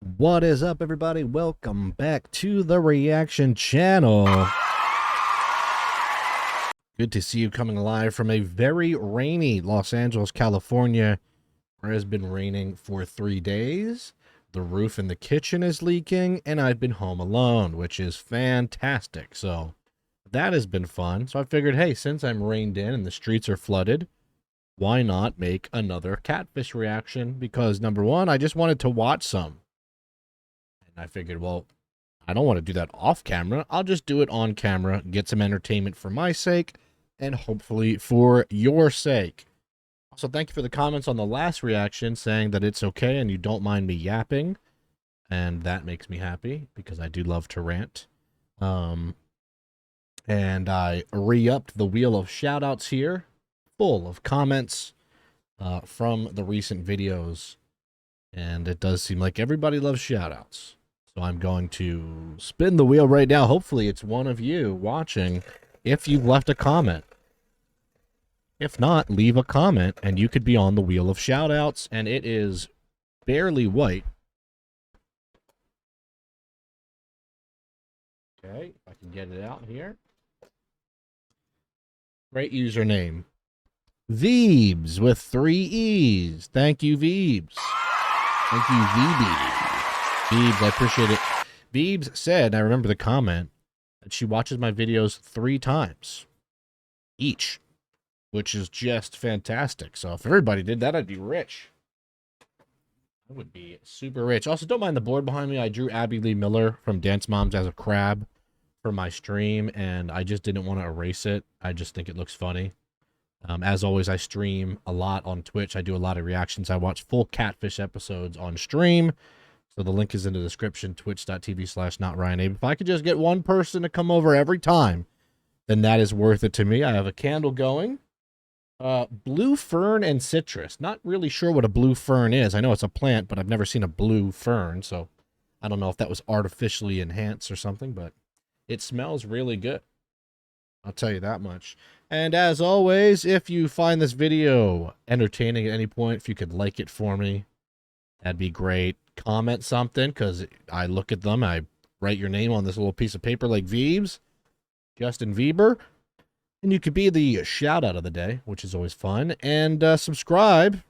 What is up, everybody? Welcome back to the reaction channel. Good to see you coming live from a very rainy Los Angeles, California, where it has been raining for 3 days. The roof in the kitchen is leaking, and I've been home alone, which is fantastic. So that has been fun. So I figured, hey, since I'm rained in and the streets are flooded, why not make another Catfish reaction? Because number one, I just wanted to watch some. And I figured, well, I don't want to do that off camera. I'll just do it on camera, get some entertainment for my sake, and hopefully for your sake. Also, thank you for the comments on the last reaction saying that it's okay and you don't mind me yapping. And that makes me happy because I do love to rant. And I re-upped the wheel of shout-outs here, full of comments from the recent videos. And it does seem like everybody loves shout-outs. So I'm going to spin the wheel right now. Hopefully it's one of you watching if you've left a comment. If not, leave a comment and you could be on the wheel of shout-outs. And it is barely white. Okay, if I can get it out here. Great username. Veebs with 3 E's. Thank you, Veebs. Thank you, VB. Veebs, I appreciate it. Veebs said, and I remember the comment, that she watches my videos 3 times each, which is just fantastic. So if everybody did that, I'd be rich. I would be super rich. Also, don't mind the board behind me. I drew Abby Lee Miller from Dance Moms as a crab for my stream, and I just didn't want to erase it. I just think it looks funny. As always, I stream a lot on Twitch. I do a lot of reactions. I watch full Catfish episodes on stream. So the link is in the description, twitch.tv/NotRyanAbe. If I could just get one person to come over every time, then that is worth it to me. I have a candle going. Blue fern and citrus. Not really sure what a blue fern is. I know it's a plant, but I've never seen a blue fern. So I don't know if that was artificially enhanced or something, but it smells really good. I'll tell you that much. And as always, if you find this video entertaining at any point, if you could like it for me, that'd be great. Comment something, because I look at them. I write your name on this little piece of paper like Veebs, Justin Bieber. And you could be the shout-out of the day, which is always fun. And subscribe.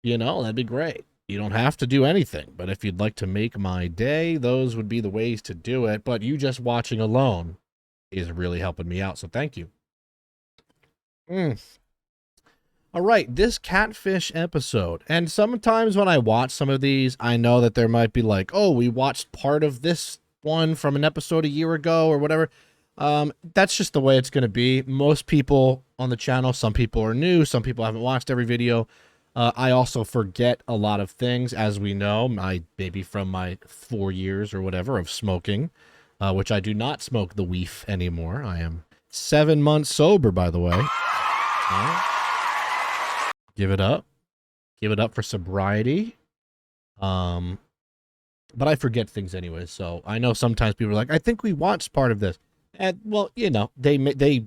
You know, that'd be great. You don't have to do anything. But if you'd like to make my day, those would be the ways to do it. But you just watching alone is really helping me out, so thank you. All right, this Catfish episode, and sometimes when I watch some of these, I know that there might be like, oh, we watched part of this one from an episode a year ago or whatever. That's just the way it's going to be. Most people on the channel, some people are new, some people haven't watched every video. I also forget a lot of things, as we know, maybe from my 4 years or whatever of smoking. Which I do not smoke the weef anymore. I am 7 months sober, by the way. Give it up. Give it up for sobriety. But I forget things anyway, so I know sometimes people are like, I think we watched part of this. And, well, you know, they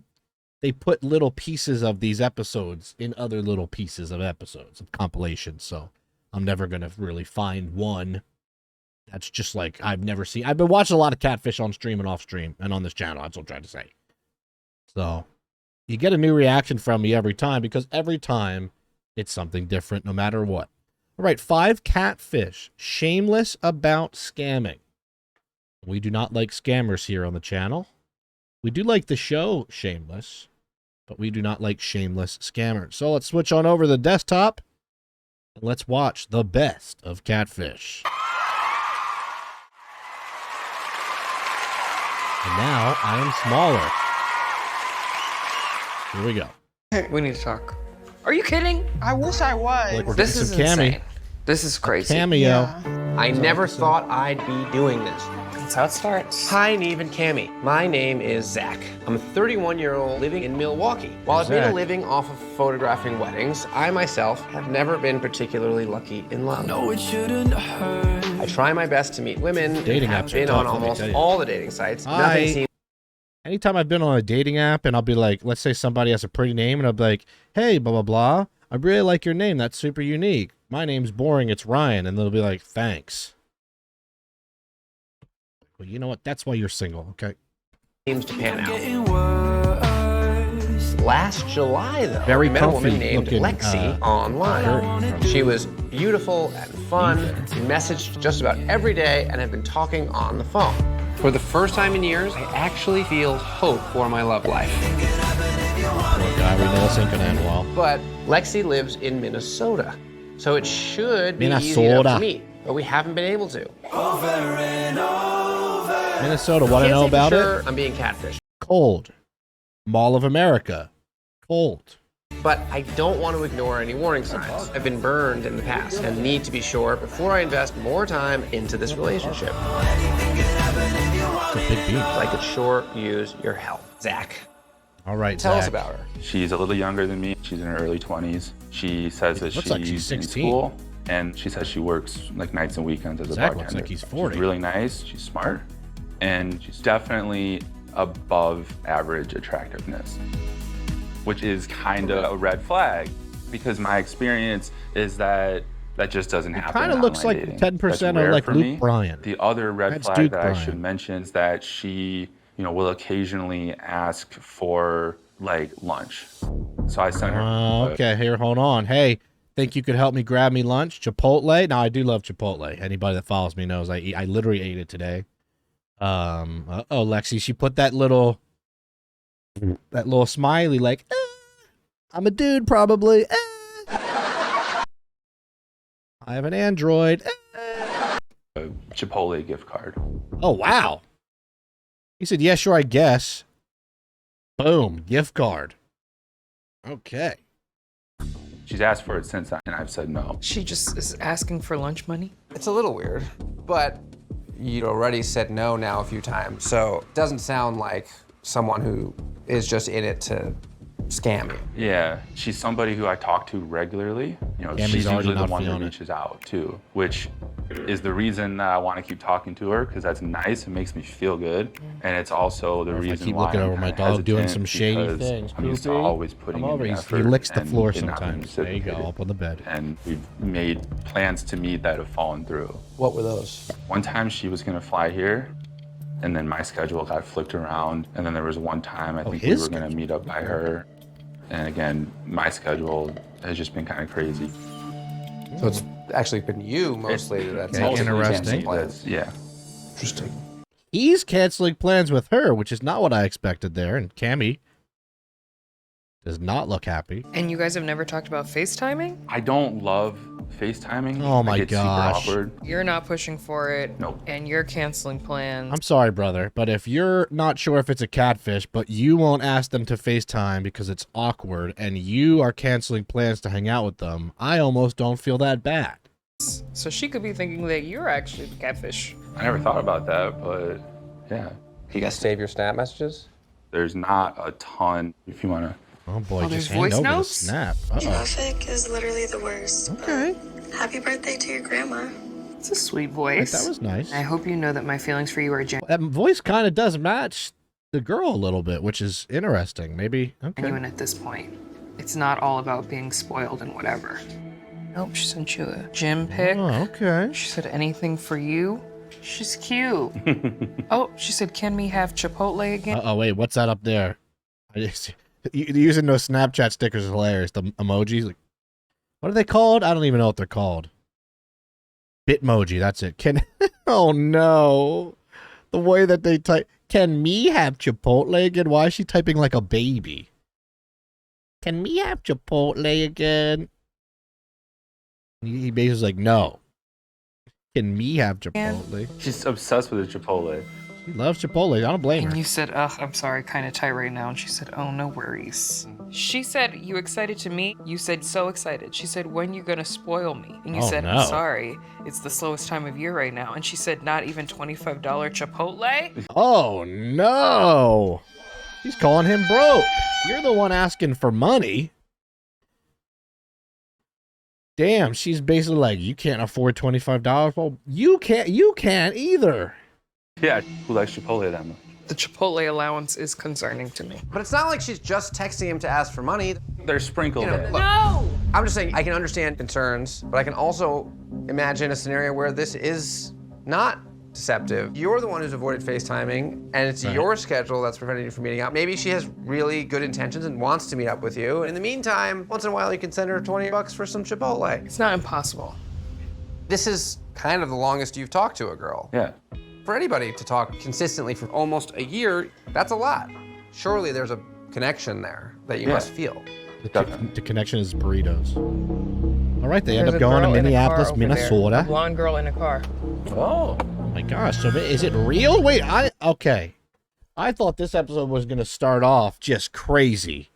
put little pieces of these episodes in other little pieces of episodes, of compilations, so I'm never going to really find one that's just like I've never seen. I've been watching a lot of Catfish on stream and off stream and on this channel. That's what I'm trying to say. So you get a new reaction from me every time because every time it's something different no matter what. All right, 5 Catfish. Shameless about scamming. We do not like scammers here on the channel. We do like the show Shameless, but we do not like shameless scammers. So let's switch on over to the desktop and let's watch the best of Catfish. And now I am smaller. Here we go. We need to talk. Are you kidding? I wish I was. Like This is insane. This is crazy. Cameo. Yeah. I never thought I'd be doing this. That's how it starts. Hi, Neve and Cammy. My name is Zach. I'm a 31-year-old living in Milwaukee. While I've made Zach. a living off of photographing weddings, I myself have never been particularly lucky in love. No, it shouldn't hurt. I try my best to meet women. Dating have apps are been tough, on let me almost tell you. all the dating sites. Nothing seems Anytime I've been on a dating app and I'll be like, let's say somebody has a pretty name and I'll be like, hey, blah, blah, blah. I really like your name. That's super unique. my name's boring, it's Ryan. And they'll be like, thanks. Well, you know what? That's why you're single, okay? Seems to pan out. Last July, though, Very I met a woman comfy named looking, Lacy online. She was beautiful and fun. We messaged just about every day and have been talking on the phone. For the first time in years, I actually feel hope for my love life. Poor guy, we know this ain't gonna end well. But Lexi lives in Minnesota, so it should be easy enough Minnesota. to meet, but we haven't been able to. Minnesota, want to know about it? I'm being catfished. Cold. Mall of America. Cold. But I don't want to ignore any warning signs. I've been burned in the past and need to be sure before I invest more time into this relationship. It's a big beat. I could sure use your help. Zach, All right, tell us Zach. about her. She's a little younger than me. She's in her early 20s. She says that Looks like she's in 16. school, and she says she works like nights and weekends as a Zach bartender. looks like he's 40. She's really nice. She's smart, and she's definitely above average attractiveness, which is kind of a red flag because my experience is that just doesn't happen. Kind of in looks online like dating. 10% That's of rare like for Luke me. Bryan. The other red That's flag Duke that Bryan. I should mention is that she, will occasionally ask for like lunch. So I sent her. Okay, here, hold on. Hey, think you could help me grab me lunch? Chipotle? Now, I do love Chipotle. Anybody that follows me knows I literally ate it today. Oh, Lexi, she put that little smiley like, I'm a dude probably. I have an Android. A Chipotle gift card. Oh, wow. He said, yeah, sure, I guess. Boom, gift card. Okay. She's asked for it since and I've said no. She just is asking for lunch money. It's a little weird, but you'd already said no now a few times, so it doesn't sound like someone who is just in it to scam you. Yeah, she's somebody who I talk to regularly. Tammy's She's already usually the not one that feeling it. reaches out too, which is the reason that I want to keep talking to her because that's nice. It makes me feel good, and it's also the Or if I reason keep why looking I'm over my kinda dog doing hesitant some shady because things. I'm used to Poopy, always putting come in over. the He effort licks the and floor it not being sometimes. There you go, reciprocated. up on the bed. And we've made plans to meet that have fallen through. What were those? One time she was gonna fly here, and then my schedule got flipped around. And then there was one time I think we his were gonna meet up by her. And again, my schedule has just been kind of crazy. So it's actually been you mostly that's Okay, ultimately interesting. canceled plans. Yeah. Interesting. He's canceling plans with her, which is not what I expected there. And Cammy does not look happy. And you guys have never talked about FaceTiming? I don't love FaceTiming. Oh my I get gosh. super awkward. You're not pushing for it. Nope. And you're canceling plans. I'm sorry, brother, but if you're not sure if it's a catfish, but you won't ask them to FaceTime because it's awkward and you are canceling plans to hang out with them, I almost don't feel that bad. So she could be thinking that you're actually the catfish. I never thought about that, but yeah. You guys save your snap messages? There's not a ton. If you want to. Oh boy, Oh, just there's hand voice over the notes? snap. Uh-oh. Traffic is literally the worst. Okay. But happy birthday to your grandma. It's a sweet voice. That was nice. I hope you know that my feelings for you are That voice kind of does match the girl a little bit, which is interesting. Maybe. Okay. genuine at this point. It's not all about being spoiled and whatever. Nope, she sent you a gym pic. Oh, okay. She said anything for you. She's cute. Oh, she said, can we have Chipotle again? Uh-oh, wait, what's that up there? Using those Snapchat stickers is hilarious. The emojis. Like, what are they called? I don't even know what they're called. Bitmoji, that's it. Oh no. The way that they type. Can me have Chipotle again? Why is she typing like a baby? Can me have Chipotle again? He basically like, no. Can me have Chipotle? She's obsessed with the Chipotle. She loves Chipotle. I don't blame her. And you said, ugh, I'm sorry, kind of tight right now. And she said, oh, no worries. She said, you excited to meet? You said, so excited. She said, when you gonna spoil me? And you Oh, said, no. I'm sorry, it's the slowest time of year right now. And she said, not even $25 Chipotle? Oh no. He's calling him broke. You're the one asking for money. Damn, she's basically like, you can't afford $25. Well, you can't either. Yeah, who likes Chipotle that much? The Chipotle allowance is concerning to me. But it's not like she's just texting him to ask for money. They're sprinkled in. Look, No! I'm just saying I can understand concerns, but I can also imagine a scenario where this is not deceptive. You're the one who's avoided FaceTiming, and it's your schedule that's preventing you from meeting up. Maybe she has really good intentions and wants to meet up with you. In the meantime, once in a while, you can send her $20 for some Chipotle. It's not impossible. This is kind of the longest you've talked to a girl. Yeah. For anybody to talk consistently for almost a year, that's a lot. Surely there's a connection there that you must feel. The connection is burritos. All right, they There's end a up going to girl in a car Minneapolis, over there. Minnesota. A blonde girl in a car. Oh. Oh my gosh, so is it real? Wait, okay. I thought this episode was going to start off just crazy.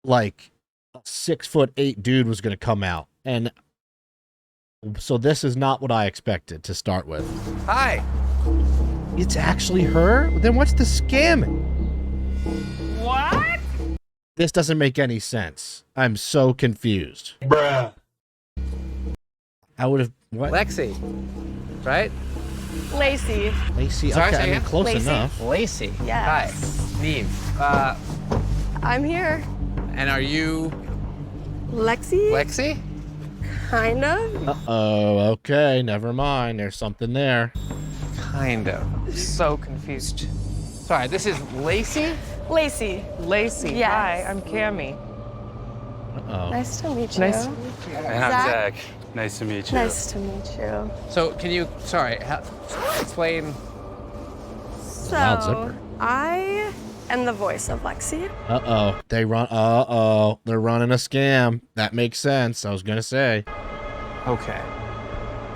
Like a 6'8" dude was going to come out. And so this is not what I expected to start with. Hi. It's actually her? Then what's the scamming? What? This doesn't make any sense. I'm so confused. Bruh. I would have what? Lexi, right? Lacy. Lacy. Sorry, Okay, say I mean again? close Lacy. enough. Lacey. Yes. Hi. Neve. I'm here. And are you Lexi? Lexi? Kind of. Uh-oh, okay, never mind. There's something there. Kind of. So confused. Sorry, this is Lacey? Lacy. Lacy. Yes. Hi, I'm Cammy. Uh-oh. Nice to meet you. Nice. And I'm Zach. Zach. Nice to meet you. Nice to meet you. So can you, explain? Loud So, zipper. I am the voice of Lexi. Uh-oh. They're running a scam. That makes sense. I was gonna say. Okay.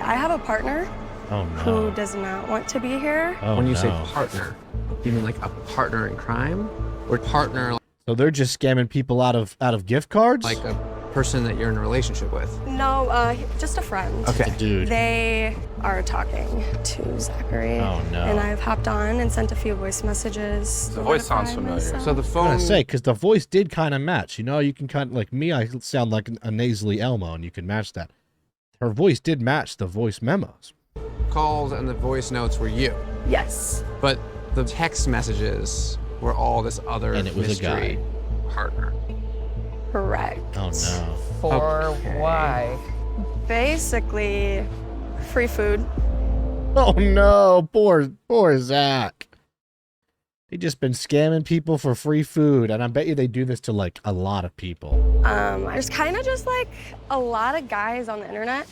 I have a partner Oh who no. does not want to be here. Oh, When you say no. partner, you mean like a partner in crime? Or partner So they're just scamming people out of gift cards? like a person that you're in a relationship with? No, just a friend. Okay. Dude. They are talking to Zachary. Oh, no. And I've hopped on and sent a few voice messages. The voice sounds familiar. So the I was phone. gonna say, because the voice did kind of match. You know, you can kind of, like me, I sound like a nasally Elmo, and you can match that. Her voice did match the voice memos. calls and the voice notes were you. Yes. But the text messages were all this other And it was a mystery partner. Correct. Oh, no. For Okay. why? Basically, free food. Oh, no. Poor Zach. They just been scamming people for free food, and I bet you they do this to, like, a lot of people. There's kind of just like a lot of guys on the internet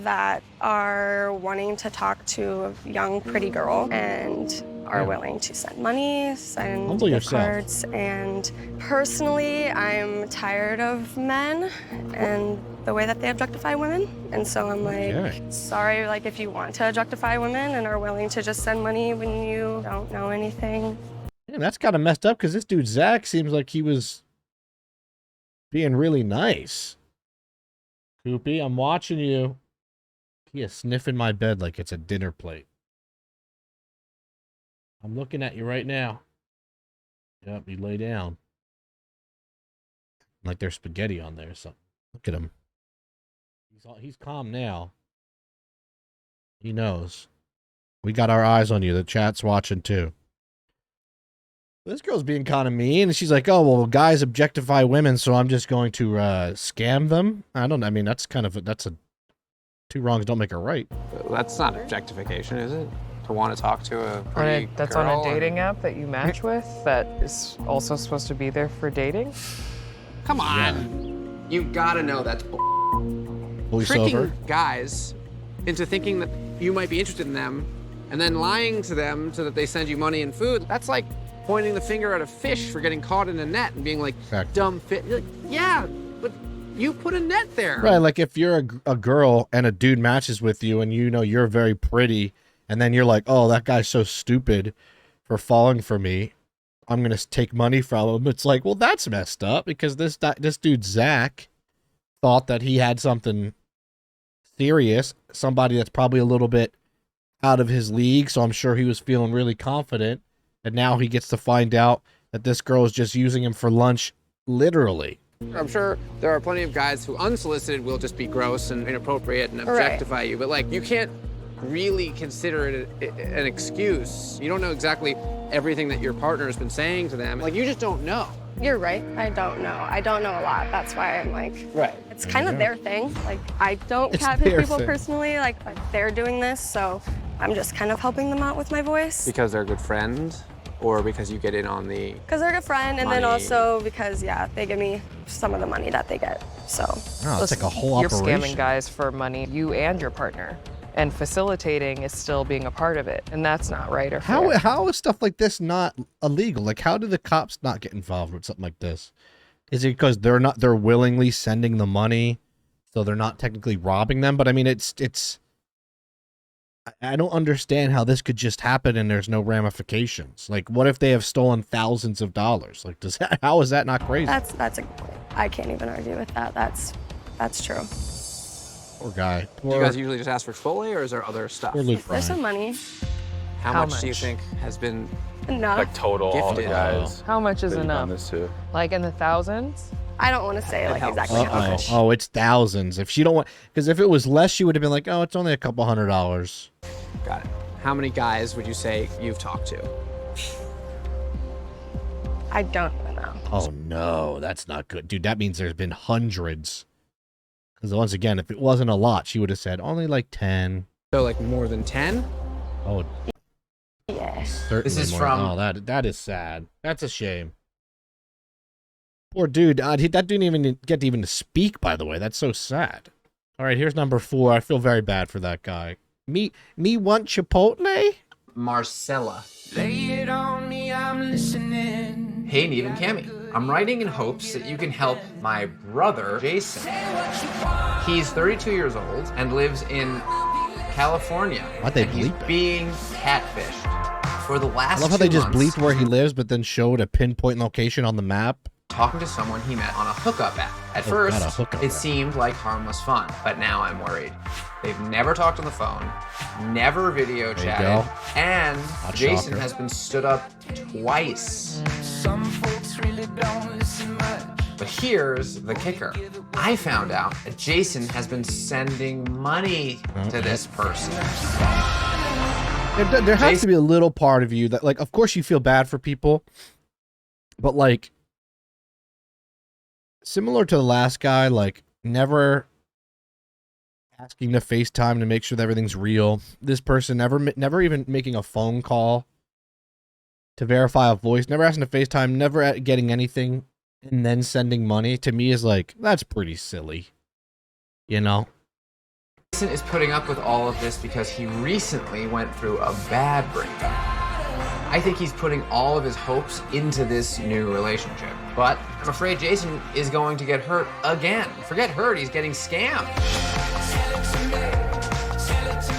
that are wanting to talk to a young, pretty girl and are willing to send money, send Humble gift yourself. cards. And personally, I'm tired of men and the way that they objectify women. And so I'm like, Okay. sorry, like if you want to objectify women and are willing to just send money when you don't know anything. Man, that's kind of messed up, because this dude, Zach, seems like he was being really nice. Koopy, I'm watching you. He is sniffing my bed like it's a dinner plate. I'm looking at you right now. Yep, you lay down. Like there's spaghetti on there or something. Look at him. He's calm now. He knows. We got our eyes on you. The chat's watching too. This girl's being kind of mean, and she's like, "Oh well, guys objectify women, so I'm just going to scam them." I mean, that's two wrongs don't make a right. That's not objectification, is it? To want to talk to a pretty That's girl on a and- dating app that you match with that is also supposed to be there for dating? Come on. You've got to know that's Voiceover. tricking guys into thinking that you might be interested in them and then lying to them so that they send you money and food. That's like pointing the finger at a fish for getting caught in a net and being like, Exactly. dumb fish. Like, yeah, but you put a net there. Right, like if you're a girl and a dude matches with you and you know you're very pretty, and then you're like, "Oh, that guy's so stupid for falling for me. I'm going to take money from him." It's like, well, that's messed up, because this dude, Zach, thought that he had something serious, somebody that's probably a little bit out of his league, so I'm sure he was feeling really confident, and now he gets to find out that this girl is just using him for lunch, literally. I'm sure there are plenty of guys who unsolicited will just be gross and inappropriate and Right. objectify you, but like you can't really consider it an excuse. You don't know exactly everything that your partner has been saying to them. Like you just don't know. You're right. I don't know. I don't know a lot. That's why I'm like, Right. it's kind of their thing. Like, I don't It's catfish their people thing. personally. Like, but they're doing this, so I'm just kind of helping them out with my voice. Because they're a good friend, or because you get in on the... Because they're a good friend, and then Money. also because, yeah, they give me some of the money that they get. So, Oh, it's like a whole You're operation. scamming guys for money, you and your partner. And facilitating is still being a part of it. And that's not right or fair. How is stuff like this not illegal? Like, how do the cops not get involved with something like this? Is it because they're willingly sending the money, so they're not technically robbing them? But I mean, I don't understand how this could just happen and there's no ramifications. Like, what if they have stolen thousands of dollars? Like, how is that not crazy? that's a good point. I can't even argue with that. That's true. Poor guy. Do you guys usually just ask for Chipotle, or is there other stuff? Poor Luke There's some Bryan. money. How much do you think has been... Enough. Like total, all the Gifted. guys. How much is that you've done enough? this to. Like in the thousands? I don't want to say like helps. exactly how Uh-oh. much. Oh, it's thousands. If she don't want, because if it was less, she would have been like, oh, it's only a couple $100s. Got it. How many guys would you say you've talked to? I don't even know. Oh no, that's not good, dude. That means there's been hundreds. Because once again, if it wasn't a lot, she would have said only like 10. So like more than 10? Oh, Yeah. certainly This is more. from- Oh, that is sad. That's a shame. Poor dude. That didn't even get to even speak. By the way, that's so sad. All right, here's number 4. I feel very bad for that guy. Me want Chipotle? Marcella. Lay it on me, I'm listening. Hey, Neve and Cammy. I'm writing in hopes that you can help my brother, Jason. He's 32 years old and lives in California. Why'd they and he's bleep it? being catfished. For the last I love how 2 they just months, bleeped where he lives, but then showed a pinpoint location on the map. talking to someone he met on a hookup app. At Oh, first, God, a hookup it app. seemed like harmless fun, but now I'm worried. They've never talked on the phone, never video There you chatted, go. and Not Jason shocker. has been stood up twice. Some folks really don't listen much. But here's the kicker. I found out that Jason has been sending money to this person. There has to be a little part of you that, like, of course you feel bad for people, but, like, similar to the last guy, like, never asking to FaceTime to make sure that everything's real. This person never even making a phone call to verify a voice, never asking to FaceTime, never getting anything, and then sending money, to me is like, that's pretty silly. You know? Jason is putting up with all of this because he recently went through a bad breakup. I think he's putting all of his hopes into this new relationship. But I'm afraid Jason is going to get hurt again. Forget hurt, he's getting scammed.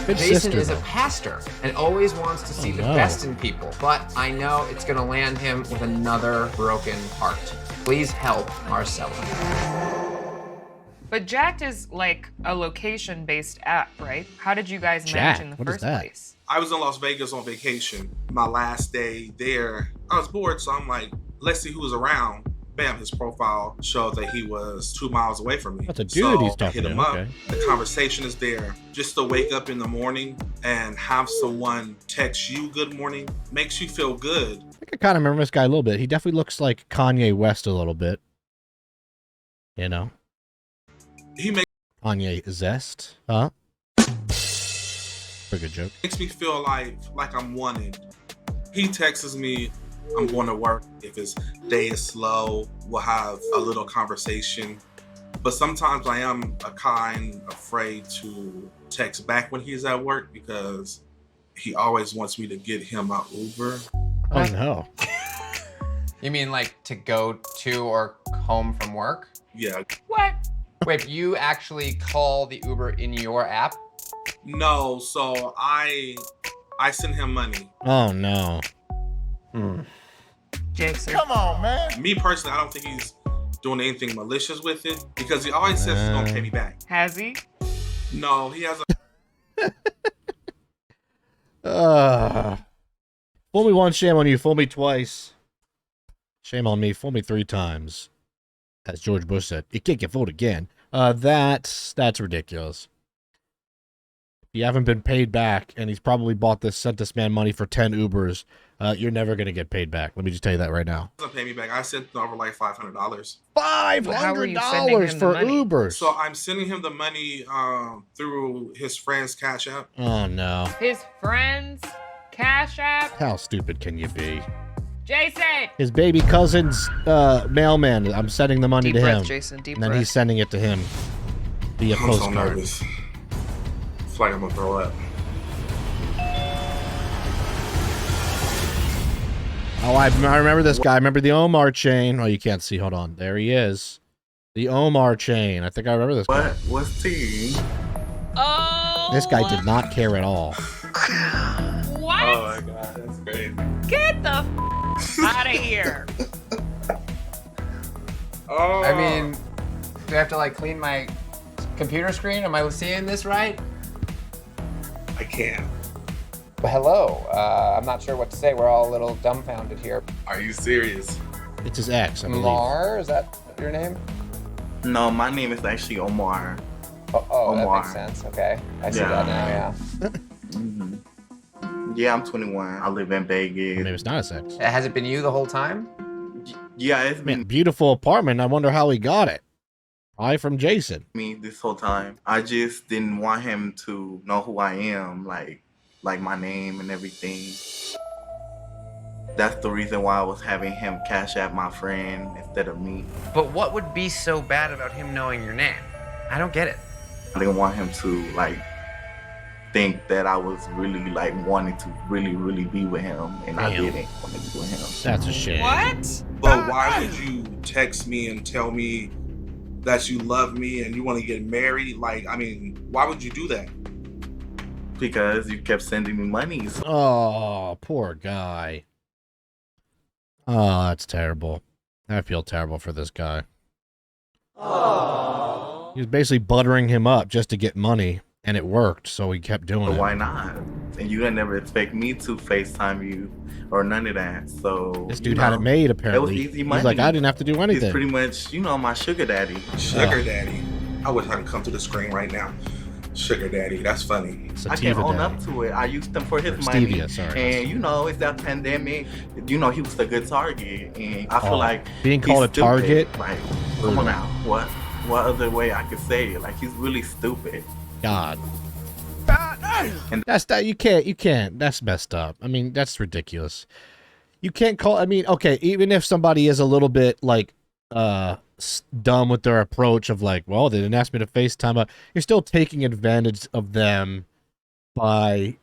Good Jason sister, is a though. pastor and always wants to see the no. best in people. But I know it's going to land him with another broken heart. Please help Marcella. But Jacked is like a location-based app, right? How did you guys match Jacked? in the What is first that? place? I was in Las Vegas on vacation. My last day there, I was bored, so I'm like, let's see who's around. Bam, his profile showed that he was 2 miles away from me. That's a dude So he's I talking hit him to, up. okay. The conversation is there. Just to wake up in the morning and have someone text you good morning makes you feel good. I think I kind of remember this guy a little bit. He definitely looks like Kanye West a little bit. You know? He Kanye Zest, huh? Pretty good joke. makes me feel like I'm wanted. He texts me, I'm going to work. If his day is slow, we'll have a little conversation. But sometimes I am afraid to text back when he's at work because he always wants me to get him an Uber. Oh no. You mean like to go to or home from work? Yeah. What? Wait, you actually call the Uber in your app? No, so I send him money. Oh no. Jake's Come on, man. Me personally, I don't think he's doing anything malicious with it because he always says he's gonna pay me back. Has he? No, he has Fool me once, shame on you. Fool me twice. Shame on me. Fool me 3 times. As George Bush said, you can't get fooled again. That's ridiculous. You haven't been paid back, and he's probably sent this man money for 10 Ubers. You're never going to get paid back. Let me just tell you that right now. Doesn't pay me back. I sent over like $500. $500 for Ubers. So I'm sending him the money through his friend's Cash App. Oh, no. His friends, Cash App. How stupid can you be? Jason! His baby cousin's mailman. I'm sending the money Deep to breath, him. Jason, deep and then breath. he's sending it to him via I'm so postcard. nervous. It's like I'm gonna throw up. Oh, I remember this guy. I remember the Omar chain. Oh, you can't see. Hold on. There he is. The Omar chain. I think I remember this guy. What's T? Oh! This guy did not care at all. What? Oh my god, that's crazy. Get the out of here. Oh. I mean, do I have to like clean my computer screen? Am I seeing this right? I can't. Well, hello. I'm not sure what to say. We're all a little dumbfounded here. Are you serious? It's his ex, I believe. Mar, is that your name? No, my name is actually Omar. Oh, that Omar. makes sense. Okay, I see Yeah. that now. Yeah. hmm Yeah, I'm 21. I live in Vegas. Maybe it's not his ex. Has it been you the whole time? Yeah, it's Man, been beautiful apartment. I wonder how he got it. Probably from Jason. me this whole time. I just didn't want him to know who I am, like my name and everything. That's the reason why I was having him cash out my friend instead of me. But what would be so bad about him knowing your name? I don't get it. I didn't want him to like think that I was really like wanting to really be with him, and I Damn. didn't want to be with him. That's a shame. What? But why would you text me and tell me that you love me and you want to get married? Like, I mean, why would you do that? Because you kept sending me money. So Oh, poor guy. Oh, that's terrible. I feel terrible for this guy. He was basically buttering him up just to get money, and it worked, so he kept doing But it. why not? And you didn't never expect me to FaceTime you or none of that. So This dude had it made, apparently. easy He's money. like, I didn't have to do He's anything. pretty much, my sugar daddy. Sugar daddy. I wish I could come to the screen right now. Sugar daddy. That's funny. I Sativa can own daddy. up to it. I used him for his Or money. stevia, sorry. And it's that pandemic. He was a good target. And I feel Oh, like being he's called a stupid. target? Like, Brutal. come on now. What other way I could say it? Like, he's really stupid. God. And- That's that you can't. That's messed up. I mean, that's ridiculous. You can't call. I mean, okay, even if somebody is a little bit like dumb with their approach of like, well, they didn't ask me to FaceTime, but you're still taking advantage of them by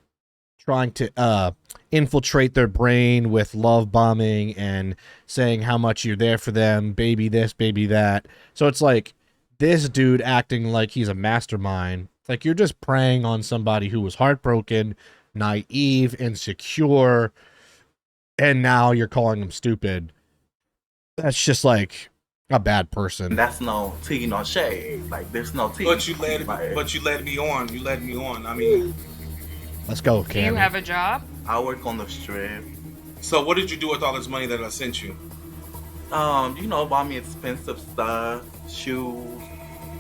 trying to infiltrate their brain with love bombing and saying how much you're there for them, baby this, baby that. So it's like this dude acting like he's a mastermind. It's like you're just preying on somebody who was heartbroken, naive, insecure, and now you're calling him stupid. That's just like a bad person. that's no tea, no shade. Like, there's no tea. But you led me on. You led me on. I mean, Let's go, Do you Cam. have a job? I work on the strip. so what did you do with all this money that I sent you? Buy me expensive stuff, shoes.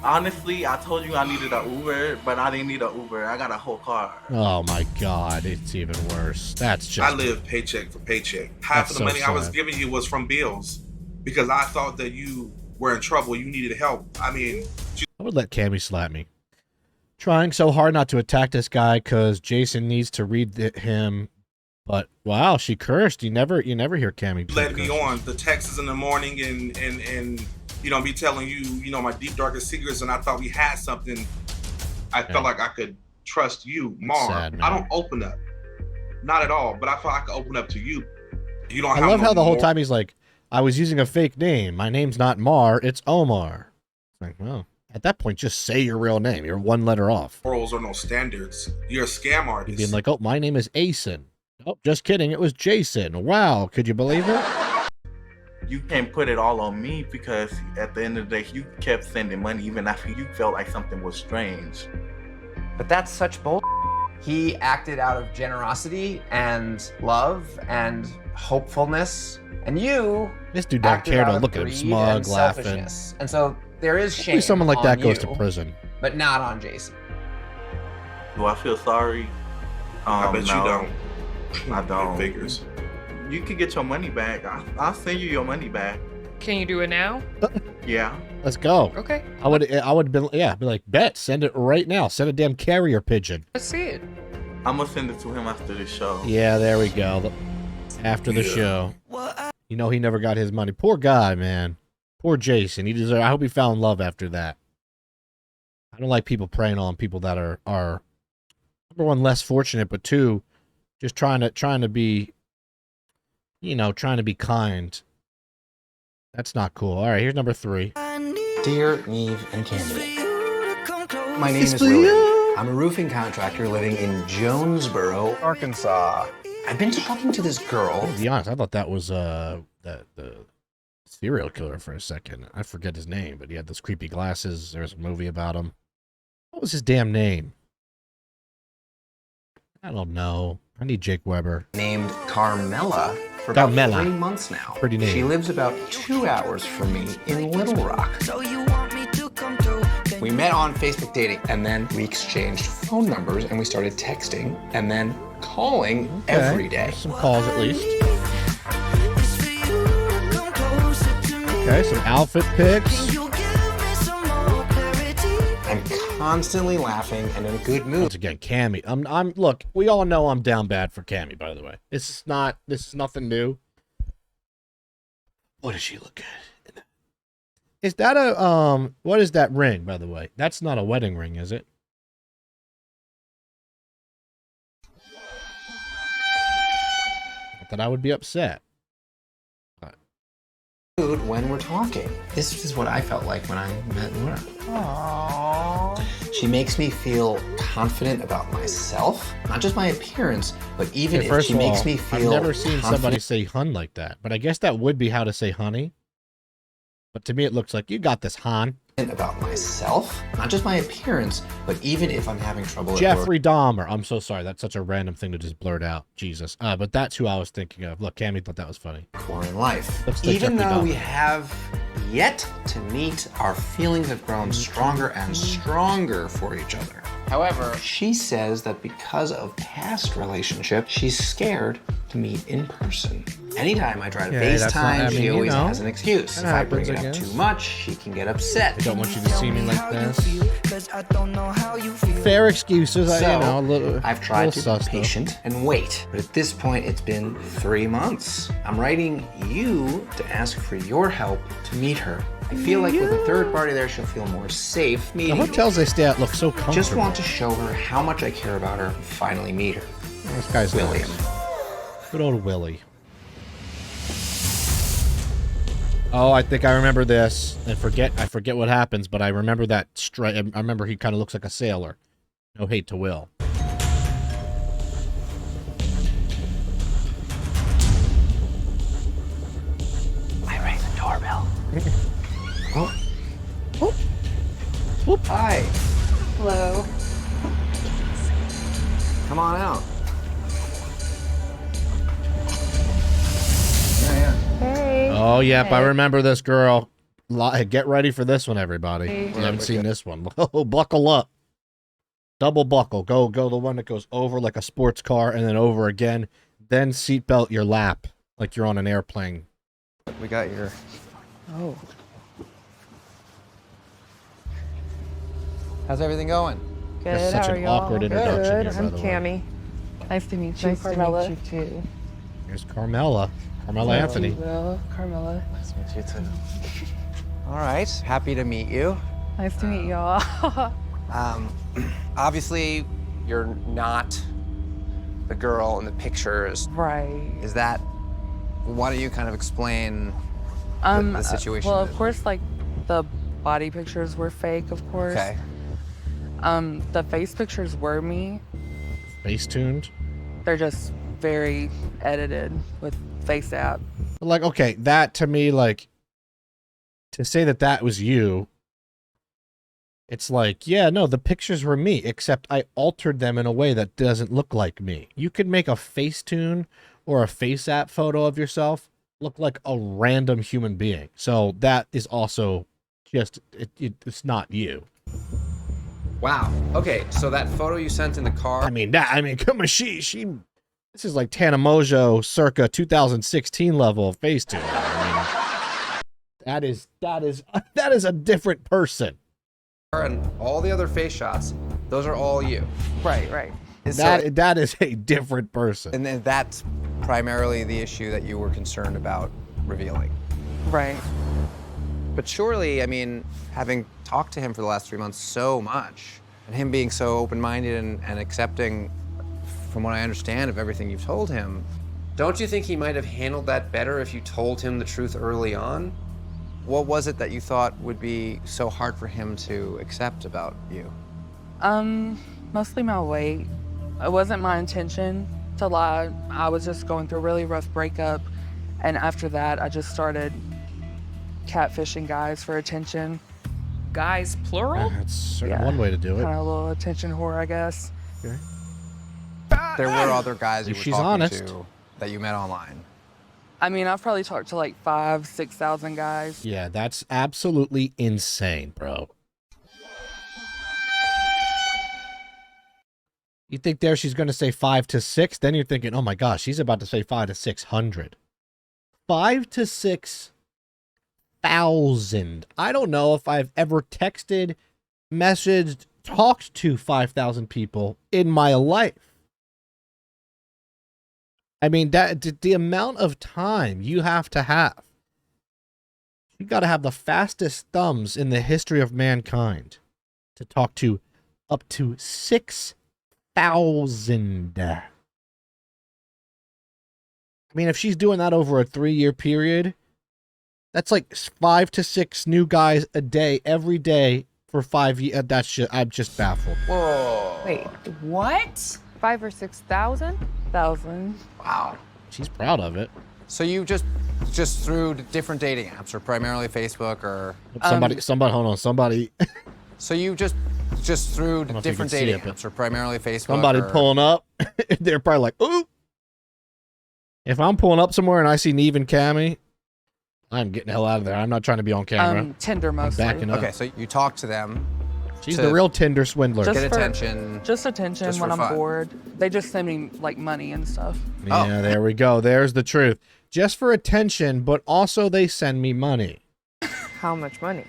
Honestly, I told you I needed an Uber, but I didn't need an Uber. I got a whole car. Oh my God, it's even worse. That's just. I live paycheck for paycheck. Half That's of the so money I was sad. giving you was from bills because I thought that you were in trouble. You needed help. I mean, I would let Cammy slap me. Trying so hard not to attack this guy because Jason needs to read him. But wow, she cursed. You never hear Cammy. you led me on. The texts in the morning and me telling you, my deep darkest secrets, and I thought we had something. I felt like I could trust you, Mar. sad, man. I don't open up, not at all. But I felt I could open up to you. You don't. I have love no how the whole more- time he's like, I was using a fake name. My name's not Mar, it's Omar. It's like, well, at that point, just say your real name. You're one letter off. morals or no standards. You're a scam You'd artist. be like, oh, my name is Asen. Oh, just kidding. It was Jason. Wow. Could you believe it? You can't put it all on me because at the end of the day, you kept sending money even after you felt like something was strange. But that's such bull. He acted out of generosity and love and hopefulness, and you This dude don't acted care out to of look at him greed smug, and laughing. selfishness. And so there is shame. Hopefully someone like on that goes to you, prison. but not on Jason. Do I feel sorry? I bet no, you don't. I don't. Figures. You can get your money back. I'll send you your money back. Can you do it now? Yeah. Let's go. Okay. I would be like, bet, send it right now. Send a damn carrier pigeon. Let's see it. I'm gonna send it to him after the show. Yeah, there we go. After the show. You know he never got his money. Poor guy, man. Poor Jason. I hope he found love after that. I don't like people preying on people that are number one, less fortunate, but two, just trying to be, trying to be kind. That's not cool. All right, here's number 3. Dear Eve and Candy, my name is William. I'm a roofing contractor living in Jonesboro, Arkansas. I've been talking to this girl. To be honest, I thought that was the serial killer for a second. I forget his name, but he had those creepy glasses. There was a movie about him. What was his damn name? I don't know. I need Jake Weber. Named Carmela for about 3 months now. Pretty name. She lives about 2 hours from me in Little Rock. We met on Facebook dating, and then we exchanged phone numbers, and we started texting, and then calling every day. Some calls at least. Okay, some outfit pics. I'm constantly laughing and in a good mood. Once again, Cammy. Look, we all know I'm down bad for Cammy, by the way. This is nothing new. What does she look good? Is that what is that ring, by the way? That's not a wedding ring, is it? Not that I would be upset. When we're talking. This is what I felt like when I met Laura. Aww. She makes me feel confident about myself, not just my appearance, but even if she makes me feel I've never seen somebody say hun like that, but I guess that would be how to say honey. But to me, it looks like you got this, hon. About myself, not just my appearance, but even if I'm having trouble. Jeffrey Dahmer. I'm so sorry. That's such a random thing to just blurt out. Jesus. But that's who I was thinking of. Look, Cammy thought that was funny. Or in life. Looks like Even Jeffrey though Dahmer. we have yet to meet, our feelings have grown stronger and stronger for each other. However, she says that because of past relationships, she's scared to meet in person. Anytime I try to FaceTime, she always has an excuse. If I bring it up too much, she can get upset. I don't want you to see me like this. Fair excuses. I've tried to be patient and wait. But at this point, it's been 3 months. I'm writing you to ask for your help to meet her. I feel like with a third party there, she'll feel more safe meeting The hotels they stay at look so comfortable. Just want to show her how much I care about her and finally meet her. This guy's William. Nice. Good old Willie. Oh, I think I remember this. I forget what happens, but I remember that strike. I remember he kind of looks like a sailor. No hate to Will. I rang the doorbell. Oh. Whoop. Whoop. Hi. Hello. Come on out. Hey. Oh, yep, Hey. I remember this girl. Get ready for this one, everybody. Hey. You haven't seen this one. Oh, buckle up. Double buckle. Go the one that goes over like a sports car and then over again. Then seatbelt your lap like you're on an airplane. We got your... Oh. How's everything going? Good. That's such How an are y'all? awkward introduction Good. here, by I'm the way. Cammy. Nice to meet you. Nice Carmela. to meet you too. Here's Carmela. Carmela Anthony. Will, Carmela. Nice to meet you too. All right, happy to meet you. Nice to meet y'all. Obviously, you're not the girl in the pictures. Right. Is that... Why don't you kind of explain the situation? Well, of course, like the body pictures were fake, of course. Okay. The face pictures were me. Face tuned. They're just very edited with face app. Like, okay, that to me, like, to say that was you, it's like, yeah, no, the pictures were me, except I altered them in a way that doesn't look like me. You could make a Facetune or a face app photo of yourself look like a random human being. So that is also just, it's not you. Wow. Okay, so that photo you sent in the car. I mean, come on, she, this is like Tana Mojo circa 2016 level of Facetune. I mean, that is a different person. And all the other face shots, those are all you. Right. That is a different person. And then that's primarily the issue that you were concerned about revealing. Right. But surely, I mean, having talked to him for the last 3 months so much, and him being so open-minded and accepting, from what I understand, of everything you've told him, don't you think he might have handled that better if you told him the truth early on? What was it that you thought would be so hard for him to accept about you? Mostly my weight. It wasn't my intention to lie. I was just going through a really rough breakup, and after that, I just started catfishing guys for attention. Guys, plural? That's certainly one way to do it. Kind of a little attention whore, I guess. Okay. There were other guys you were She's talking honest. to that you met online. I mean, I've probably talked to like 5,000, 6,000 guys. Yeah, that's absolutely insane, bro. You think there she's going to say 5 to 6, then you're thinking, oh my gosh, she's about to say 5 to 600. 5 to 6,000. I don't know if I've ever texted, messaged, talked to 5,000 people in my life. I mean, that the amount of time you have to have. You got to have the fastest thumbs in the history of mankind to talk to up to 6,000. I mean, if she's doing that over a 3-year period, that's like 5 to 6 new guys a day, every day for 5 years. That's just, I'm just baffled. Whoa. Wait, what? 5,000 or 6,000? 1,000. Wow. She's proud of it. So you just through different dating apps, or primarily Facebook, or Somebody, hold on, somebody. So you just through know if you different can see dating it, but apps, or primarily Facebook. Somebody or... pulling up. They're probably like, ooh. If I'm pulling up somewhere and I see Neve and Cammy, I'm getting the hell out of there. I'm not trying to be on camera. Tinder mostly. I'm backing up. Okay, so you talk to them. She's the real Tinder swindler. Just get for- attention. Just attention Just when for I'm fun. bored. They just send me like money and stuff. Yeah, there we go. There's the truth. Just for attention, but also they send me money. How much money?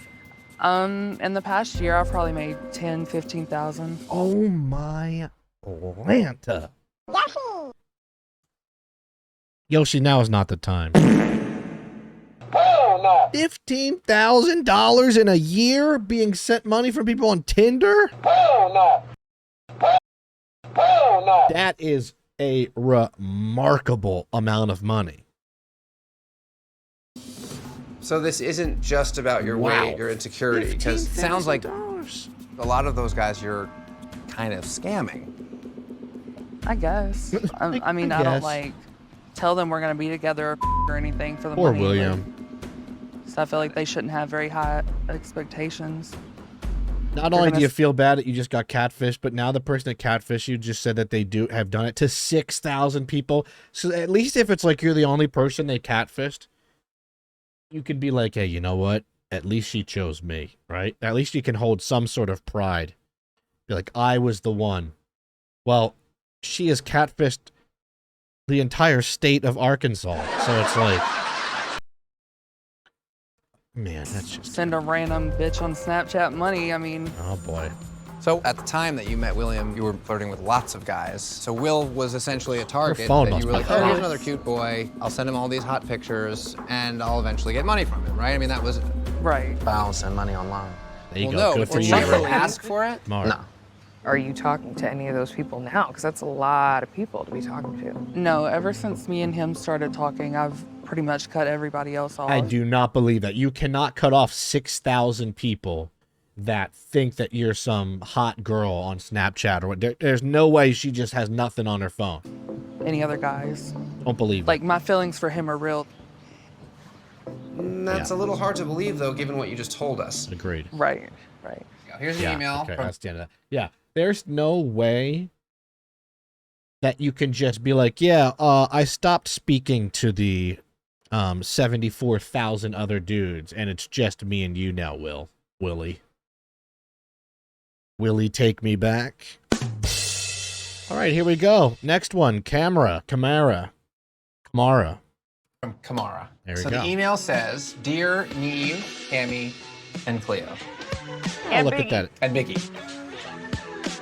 In the past year, I've probably made 10,000, 15,000. Oh my Lanta. Yoshi, now is not the time. $15,000 in a year being sent money from people on Tinder? That is a remarkable amount of money. So this isn't just about your weight, your insecurity, because it sounds like a lot of those guys you're kind of scamming. I guess. I mean, I don't like tell them we're gonna be together or anything for the Poor money. William. So I feel like they shouldn't have very high expectations. Not only do you feel bad that you just got catfished, but now the person that catfished you just said that they have done it to 6,000 people. So at least if it's like you're the only person they catfished, you could be like, hey, you know what? At least she chose me, right? At least you can hold some sort of pride. Be like, I was the one. Well, she has catfished the entire state of Arkansas. So it's like, man, that's just... Send a random bitch on Snapchat money. I mean... Oh, boy. So at the time that you met William, you were flirting with lots of guys. So Will was essentially a target phone that must you were be like, hot. oh, here's another cute boy. I'll send him all these hot pictures, and I'll eventually get money from him, right? I mean, that was... Right. But I don't send money online. There you Well, go. no, Good for did you. you ever ask for it? Smart. No. Are you talking to any of those people now? Because that's a lot of people to be talking to. No, ever since me and him started talking, I've pretty much cut everybody else off. I do not believe that. You cannot cut off 6,000 people that think that you're some hot girl on Snapchat or what. There's no way she just has nothing on her phone. Any other guys. Don't believe it. Like, my feelings for him are real. That's a little hard to believe, though, given what you just told us. Agreed. Right. Here's an email. Okay, from that's the end of that. Yeah, there's no way that you can just be like, yeah, I stopped speaking to the 74,000 other dudes, and it's just me and you now, Willie. Will he take me back? All right, here we go. Next one, Kamara. From Kamara. There we so go. the email says, Dear Neve, Tammy, and Cleo. Oh, look at that. And Mickey.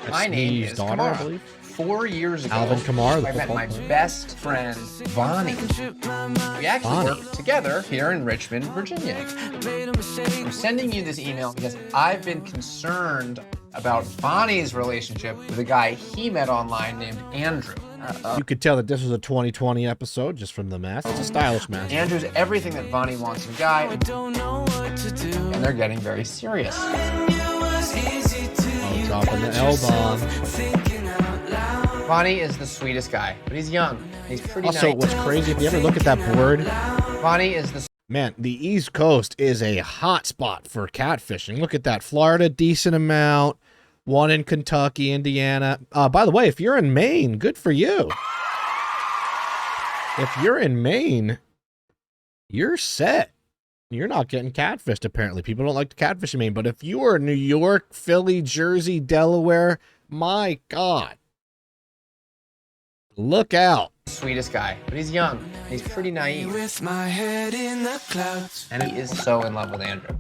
My name Neve's is daughter, I Kamara. believe. 4 years ago, Alvin Kamara, the I met football my player. best friend, Vonnie. We actually Vonnie. worked together here in Richmond, Virginia. I'm sending you this email because I've been concerned about Vonnie's relationship with a guy he met online named Andrew. You could tell that this was a 2020 episode just from the mask. It's a stylish mask. Andrew's everything that Vonnie wants in a guy, and they're getting very serious. Oh, dropping the L-bomb. Vonnie is the sweetest guy, but he's young. He's pretty Also, nice. what's crazy, if you ever look at that board, Vonnie is the man, the East Coast is a hot spot for catfishing. Look at that. Florida, decent amount. One in Kentucky, Indiana. By the way, if you're in Maine, good for you. If you're in Maine, you're set. You're not getting catfished, apparently. People don't like to catfish in Maine. But if you are New York, Philly, Jersey, Delaware, my God. Look out. sweetest guy, but he's young. He's pretty naive. With my head in the clouds. And he is so in love with Andrew.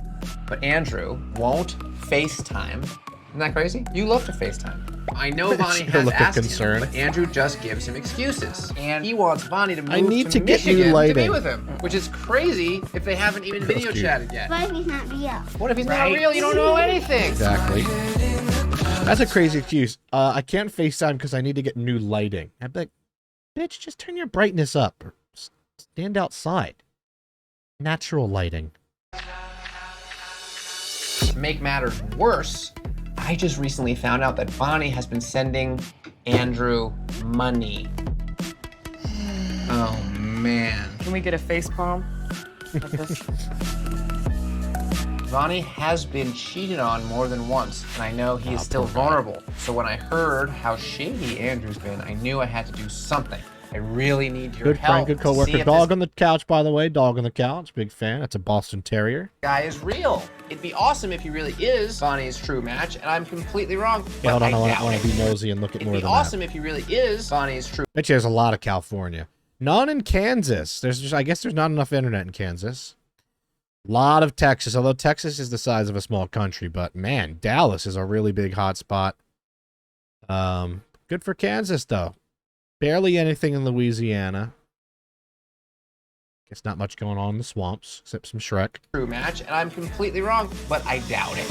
But Andrew won't FaceTime. Isn't that crazy? You love to FaceTime. I know Vonnie has Look of asked concern. him, but Andrew just gives him excuses. And he wants Vonnie to move I need to get new Michigan to be lighting. with him, which is crazy if they haven't even video cute. chatted yet. What if he's not real? What if he's not real? You don't know anything. Exactly. That's a crazy excuse. I can't FaceTime because I need to get new lighting. I'd be like, bitch, just turn your brightness up or stand outside. Natural lighting. To make matters worse, I just recently found out that Vonnie has been sending Andrew money. Oh, man. Can we get a face palm? Like this? Vonnie has been cheated on more than once, and I know he is still vulnerable. So when I heard how shady Andrew's been, I knew I had to do something. I really need your Good help friend, good to see coworker. if Dog this on the couch, by the way. Dog on the couch. Big fan. That's a Boston Terrier. guy is real. It'd be awesome if he really is Vonnie's true match, and I'm completely wrong. Yeah, hold but on, I I doubt want it. to be nosy and look at It'd more be than awesome if he really is Vonnie's true. that. Bet you there's a lot of California. None in Kansas. There's just, I guess there's not enough internet in Kansas. A lot of Texas, although Texas is the size of a small country, but man, Dallas is a really big hot spot. Good for Kansas though. Barely anything in Louisiana. Guess not much going on in the swamps, except some Shrek. True match, and I'm completely wrong, but I doubt it.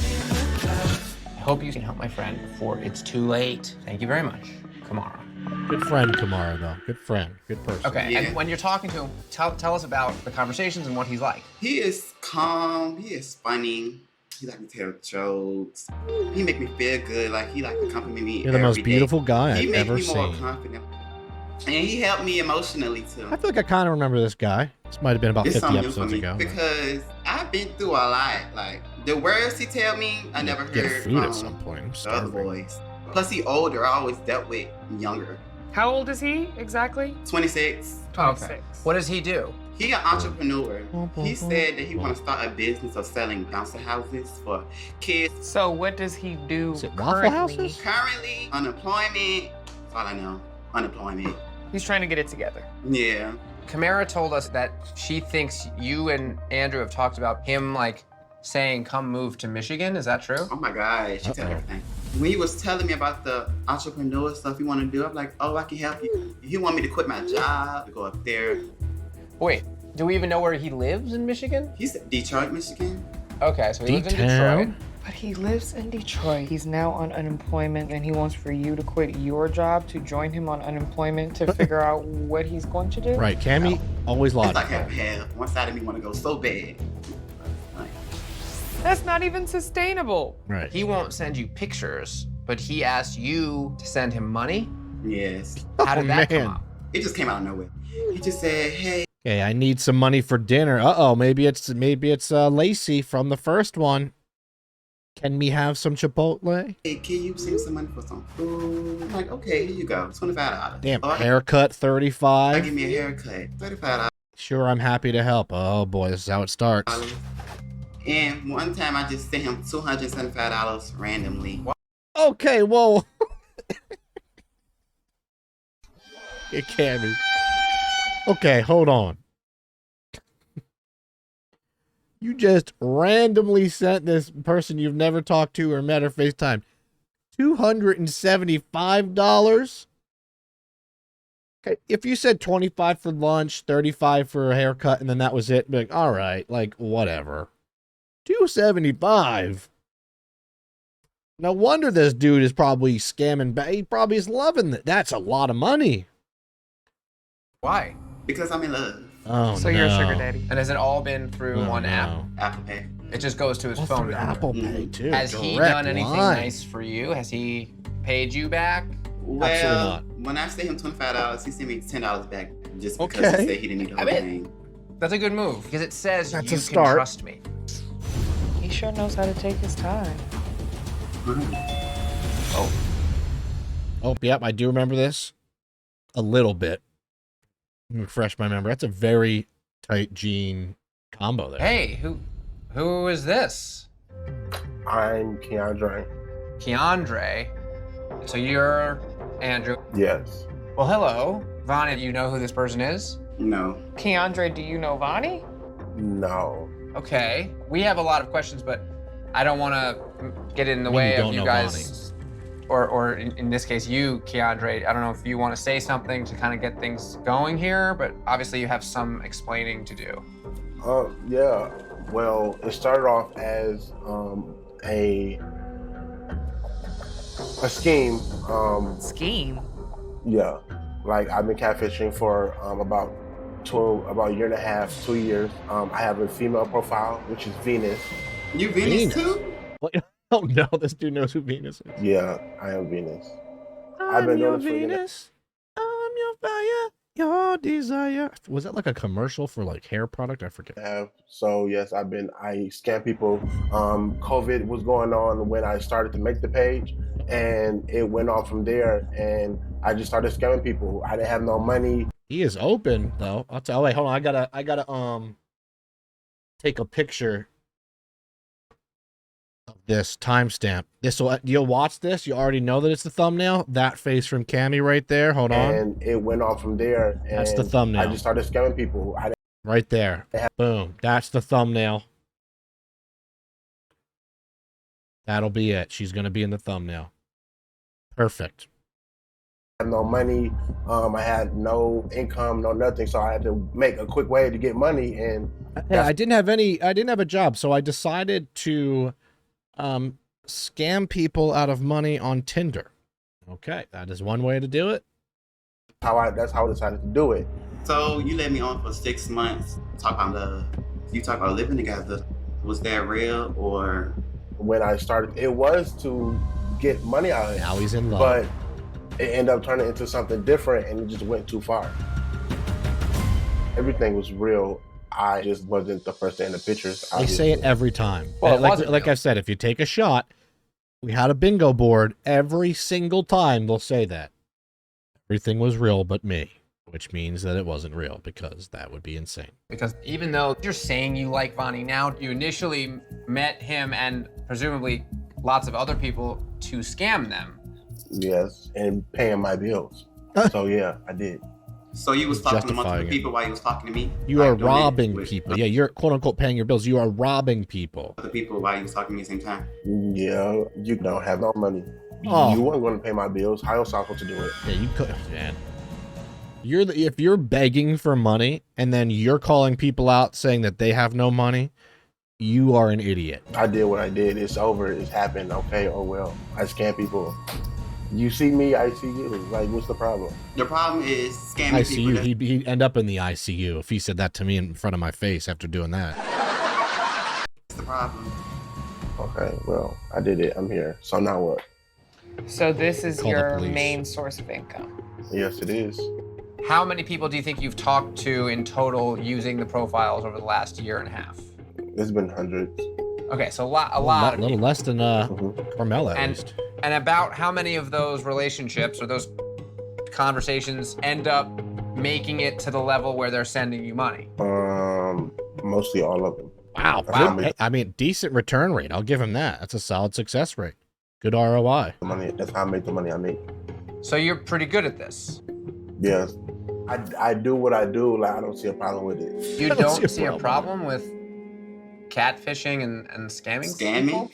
I hope you can help my friend before it's too late. Thank you very much, Kamara. Good friend, Kamara, though. Good friend. Good person. Okay, Yeah. and when you're talking to him, tell us about the conversations and what he's like. He is calm. He is funny. He like to tell jokes. He make me feel good. Like he like to compliment me. You're the most every day. beautiful guy He I've make ever me more seen. confident. And he helped me emotionally too. I feel like I kind of remember this guy. This might have been about It's 50 something for episodes me ago. because I've been through a lot. Like the words he tell me, I never Get heard food from at some point. I'm the other starving. boys. Plus he older. I always dealt with younger. How old is he exactly? 26. Okay. 26. What does he do? He an entrepreneur. He said that he want to start a business of selling bouncer houses for kids. So what does he do Is it Waffle currently? Houses? Currently, unemployment. That's all I know. Unemployment. He's trying to get it together. Yeah. Kamara told us that she thinks you and Andrew have talked about him like saying, come move to Michigan. Is that true? Oh my God, she tell everything. When he was telling me about the entrepreneur stuff he want to do, I'm like, oh, I can help you. He want me to quit my job, to go up there. Wait, do we even know where he lives in Michigan? He's in Detroit, Michigan. Okay, so he lives in D-town? Detroit. But he lives in Detroit. He's now on unemployment and he wants for you to quit your job to join him on unemployment to figure out what he's going to do. Right, Cammy, always It's like logical. half. One side of me want to go so bad. Like, That's not even sustainable. Right. He won't send you pictures, but he asked you to send him money. yes. How did that man. come up? It just came out of nowhere. He just said, hey, Okay, I need some money for dinner. Uh-oh, maybe it's Lacy from the first one. Can we have some Chipotle? hey, can you send me some money for some food? I'm like, okay, here you go. $25. Damn, Oh, haircut I 35. give me a haircut. $35. Sure, I'm happy to help. Oh boy, this is how it starts. And one time I just sent him $275 randomly. Okay, well. It can't be. Okay, hold on. You just randomly sent this person you've never talked to or met or FaceTime $275? Okay, if you said 25 for lunch, 35 for a haircut, and then that was it, be like, all right, like, whatever. 275. No wonder this dude is probably scamming back. He probably is loving that. That's a lot of money. Why? Because I'm in love. Oh, So you're a sugar daddy. And has it all been through one app? Apple Pay. It just goes to his phone number. Apple Pay, too. Has he Direct done anything line. nice for you? Has he paid you back? Well, when I sent him $25, he sent me $10 back just because he said he didn't need the whole thing. That's a good move because it says That's you a can start. trust me. He sure knows how to take his time. Oh, yep, I do remember this. A little bit. Let me refresh my memory. That's a very tight jean combo there. Hey, who is this? I'm Keandre. Keandre. So you're Andrew. Yes. Well, hello. Vani, do you know who this person is? No. Keandre, do you know Vonnie? No. Okay. We have a lot of questions, but I don't want to get in the I mean, way you of don't you know guys. Or in this case, you, Keandre. I don't know if you want to say something to kind of get things going here, but obviously you have some explaining to do. Yeah. Well, it started off as a scheme. Scheme? Yeah. Like I've been catfishing for about a year and a half, 2 years. I have a female profile, which is Venus. You Venus too? What? Oh no, this dude knows who Venus is. Yeah, I am Venus. I'm been your doing this for Venus. I'm your fire, your desire. Was that like a commercial for like hair product? I forget. So yes, I scam people. COVID was going on when I started to make the page, and it went on from there. And I just started scamming people. I didn't have no money. He is open though. I'll tell. Oh, wait, hold on. I gotta take a picture of this timestamp. You'll watch this. You already know that it's the thumbnail. That face from Cammy right there. Hold on. And it went on from there. And That's the thumbnail. I just started scamming people. Right there. Boom. That's the thumbnail. That'll be it. She's gonna be in the thumbnail. Perfect. I had no money. I had no income, no nothing. So I had to make a quick way to get money. And yeah, I didn't have a job, so I decided to scam people out of money on Tinder. Okay, that is one way to do it. That's how I decided to do it. So you let me on for 6 months. Talk about love. You talk about living together. Was that real or? When I started, it was to get money out of it. Now he's in love. But it ended up turning into something different, and it just went too far. Everything was real. I just wasn't the first day in the pictures. They say it every time. Well, like I said, if you take a shot, we had a bingo board. Every single time they'll say that. Everything was real but me, which means that it wasn't real because that would be insane. Because even though you're saying you like Vonnie now, you initially met him and presumably lots of other people to scam them. Yes, and paying my bills. So yeah, I did. So you was talking to multiple Justifying it. people while you was talking to me? You are robbing people. Yeah, you're quote unquote paying your bills. You are robbing people. Other people while you was talking to me at the same time? Yeah, you don't have no money. Oh. You weren't going to pay my bills. How else I was supposed to do it? Yeah, you could, man. If you're begging for money and then you're calling people out saying that they have no money, you are an idiot. I did what I did. It's over. It's happened. Okay, oh well. I scam people. You see me, I see you. Like, what's the problem? The problem is scamming people. ICU. He'd end up in the ICU if he said that to me in front of my face after doing that. What's the problem? Okay, well, I did it. I'm here. So now what? So this is Call the your police. main source of income. Yes, it is. How many people do you think you've talked to in total using the profiles over the last year and a half? It's been hundreds. Okay, so a lot A of little people. less than Carmela at least. And about how many of those relationships or those conversations end up making it to the level where they're sending you money? Mostly all of them. Wow. Wow. I mean, decent return rate. I'll give him that. That's a solid success rate. Good ROI. Money. That's how I make the money I make. So you're pretty good at this. Yes. I do what I do. Like, I don't see a problem with it. You don't see a problem with catfishing and scamming people?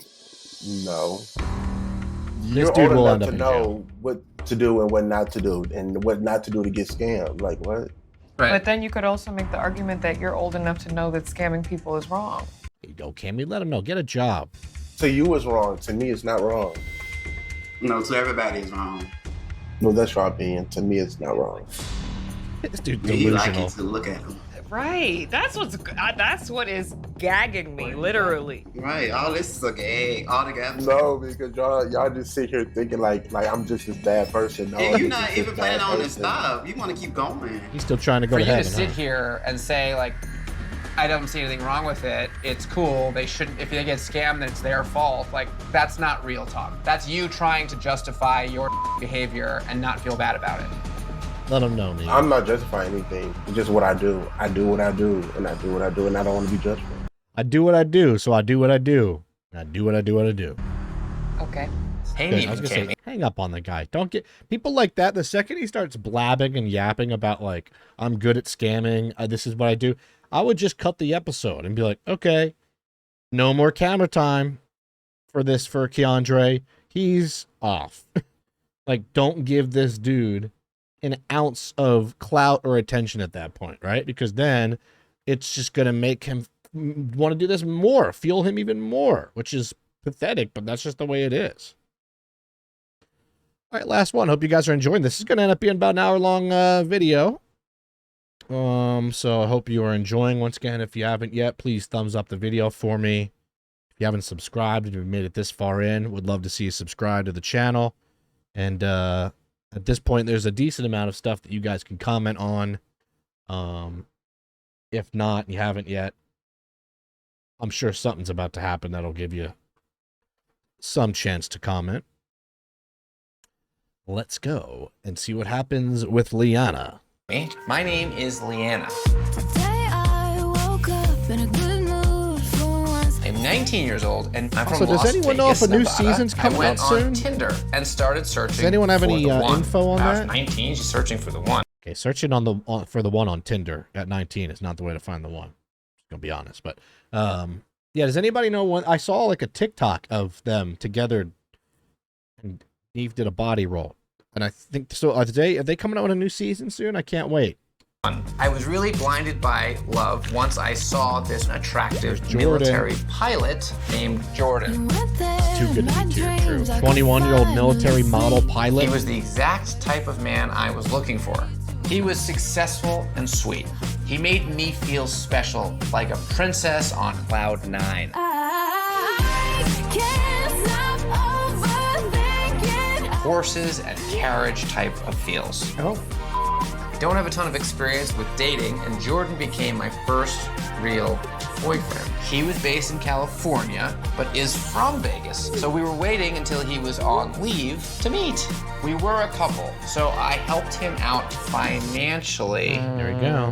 No. This You're dude old will enough end up to in know what to do and what not to do, and what not to do to get scammed. Like, what? Right. But then you could also make the argument that you're old enough to know that scamming people is wrong. There you go, Cammy. Let him know. Get a job. To you, it's wrong. To me, it's not wrong. No, to everybody it's wrong. No, that's your opinion. To me, it's not wrong. This dude You like delusional. it to look at him. Right. That's what is gagging me, literally. Right. All this is a gag all together. No, because y'all just sit here thinking like I'm just this bad person. No, And you're I'm not just even this planning bad on to person. stop. You want to keep going. He's still trying to go For to you to heaven. sit huh? here and say, like, I don't see anything wrong with it, it's cool, they shouldn't, if they get scammed, then it's their fault. Like, that's not real talk. That's you trying to justify your behavior and not feel bad about it. Let him know, man. I'm not justifying anything. It's just what I do. I do what I do, and I do what I do, and I don't want to be judged for it. I do what I do, so I do what I do. And I do what I do what I do. Okay. Hey, Good. I was gonna say, hang up on the guy. Don't get people like that. The second he starts blabbing and yapping about like I'm good at scamming, this is what I do, I would just cut the episode and be like, okay, no more camera time for Keandre. He's off. Like, don't give this dude an ounce of clout or attention at that point, right? Because then it's just gonna make him want to do this more, fuel him even more, which is pathetic, but that's just the way it is. All right, last one. Hope you guys are enjoying this. This is going to end up being about an hour-long video. So I hope you are enjoying. Once again, if you haven't yet, please thumbs up the video for me. If you haven't subscribed, if you've made it this far in, would love to see you subscribe to the channel. And at this point, there's a decent amount of stuff that you guys can comment on. If not, you haven't yet, I'm sure something's about to happen that'll give you some chance to comment. Let's go and see what happens with Liana. My name is Leanna. I'm 19 years old, and I'm from So does Las anyone know if Vegas, a new Nevada. season's coming I out went soon? on Tinder and started searching. Does anyone have for any the one. info on I was that? 19, she's searching for the one. Okay, searching on for the one on Tinder at 19 is not the way to find the one. Just gonna be honest, but yeah. Does anybody know when I saw like a TikTok of them together, and Eve did a body roll, and I think so. Are they coming out with a new season soon? I can't wait. I was really blinded by love once I saw this attractive Jordan. military pilot named Jordan. Too good to be true. 21-year-old military model pilot. He was the exact type of man I was looking for. He was successful and sweet. He made me feel special, like a princess on cloud 9. Horses and carriage type of feels. Oh. I don't have a ton of experience with dating, and Jordan became my first real boyfriend. He was based in California, but is from Vegas, so we were waiting until he was on leave to meet. We were a couple, so I helped him out financially. There we go.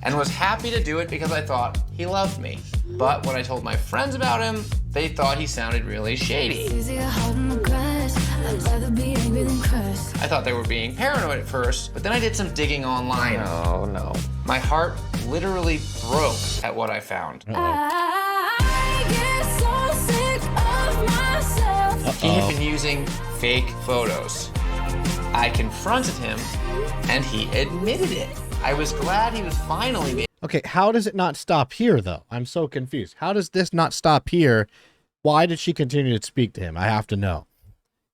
And was happy to do it because I thought he loved me. But when I told my friends about him, they thought he sounded really shady. I thought they were being paranoid at first, but then I did some digging online. Oh, no. My heart literally broke at what I found. He had been using fake photos. I confronted him, and he admitted it. I was glad he was finally... Okay, how does it not stop here, though? I'm so confused. How does this not stop here? Why did she continue to speak to him? I have to know.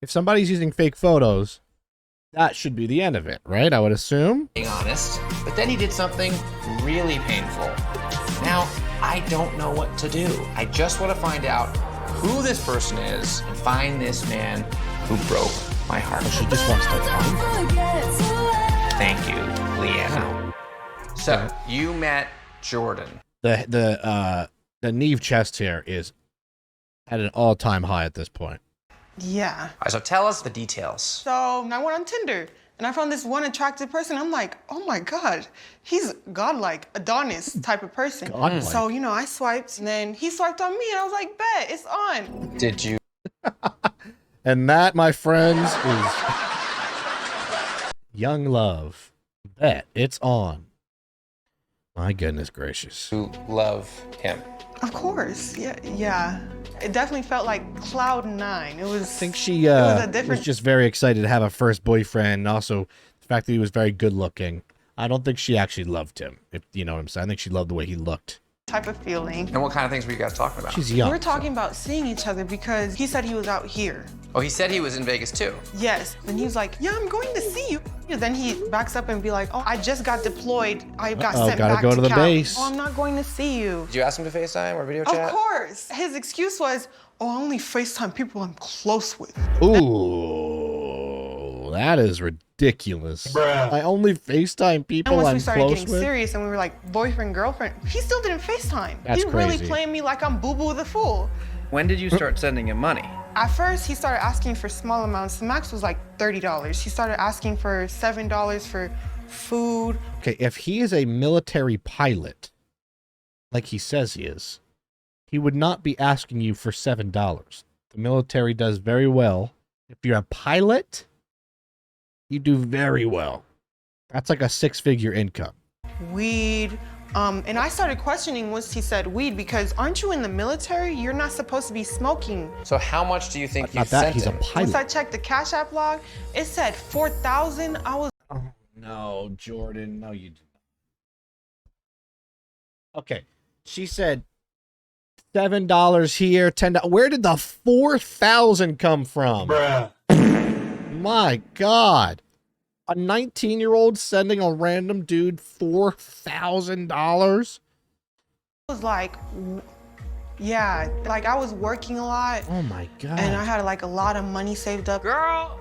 If somebody's using fake photos, that should be the end of it, right? I would assume. Being honest, but then he did something really painful. Now, I don't know what to do. I just want to find out who this person is and find this man who broke my heart. She just wants to find. Thank you, Leanna. So, you met Jordan. The Neve chest hair is at an all-time high at this point. Yeah. All right, so tell us the details. So I went on Tinder and I found this one attractive person. I'm like, oh my God, he's godlike, Adonis type of person. Godlike. So, I swiped and then he swiped on me and I was like, bet, it's on. Did you And that, my friends, is Young Love. Bet it's on. My goodness gracious. You love him. Of course, yeah. It definitely felt like cloud nine. It was. I think she was a different. was just very excited to have a first boyfriend, and also the fact that he was very good looking. I don't think she actually loved him, if you know what I'm saying. I think she loved the way he looked. Type of feeling. And what kind of things were you guys talking about? She's young. We were talking about seeing each other because he said he was out here. Oh, he said he was in Vegas too. Yes. And he was like, yeah, I'm going to see you. Then he backs up and be like, oh, I just got deployed. I got sent gotta back go to the Cal. base. Oh, I'm not going to see you. Did you ask him to FaceTime or video chat? Of course. His excuse was, oh, I only FaceTime people I'm close with. Ooh, that is ridiculous. Bruh. I only FaceTime people And once I'm we started close getting with. serious and we were like boyfriend, girlfriend, he still didn't FaceTime. That's He really crazy. playing me like I'm Boo-Boo the Fool. When did you start sending him money? At first, he started asking for small amounts. The max was like $30. He started asking for $7 for food. Okay, if he is a military pilot, like he says he is, he would not be asking you for $7. The military does very well. If you're a pilot, you do very well. That's like a 6-figure income. Weed. And I started questioning once he said weed because aren't you in the military? You're not supposed to be smoking. So how much do you think you Not that, sent he's a him? pilot. Once I checked the Cash App log, it said 4,000. I was. Oh, no, Jordan. No, you did not. Okay. She said $7 here, $10. Where did the 4,000 come from? Bruh. My God. A 19-year-old sending a random dude $4,000? was like, yeah, like I was working a lot. Oh my God. And I had like a lot of money saved up. Girl,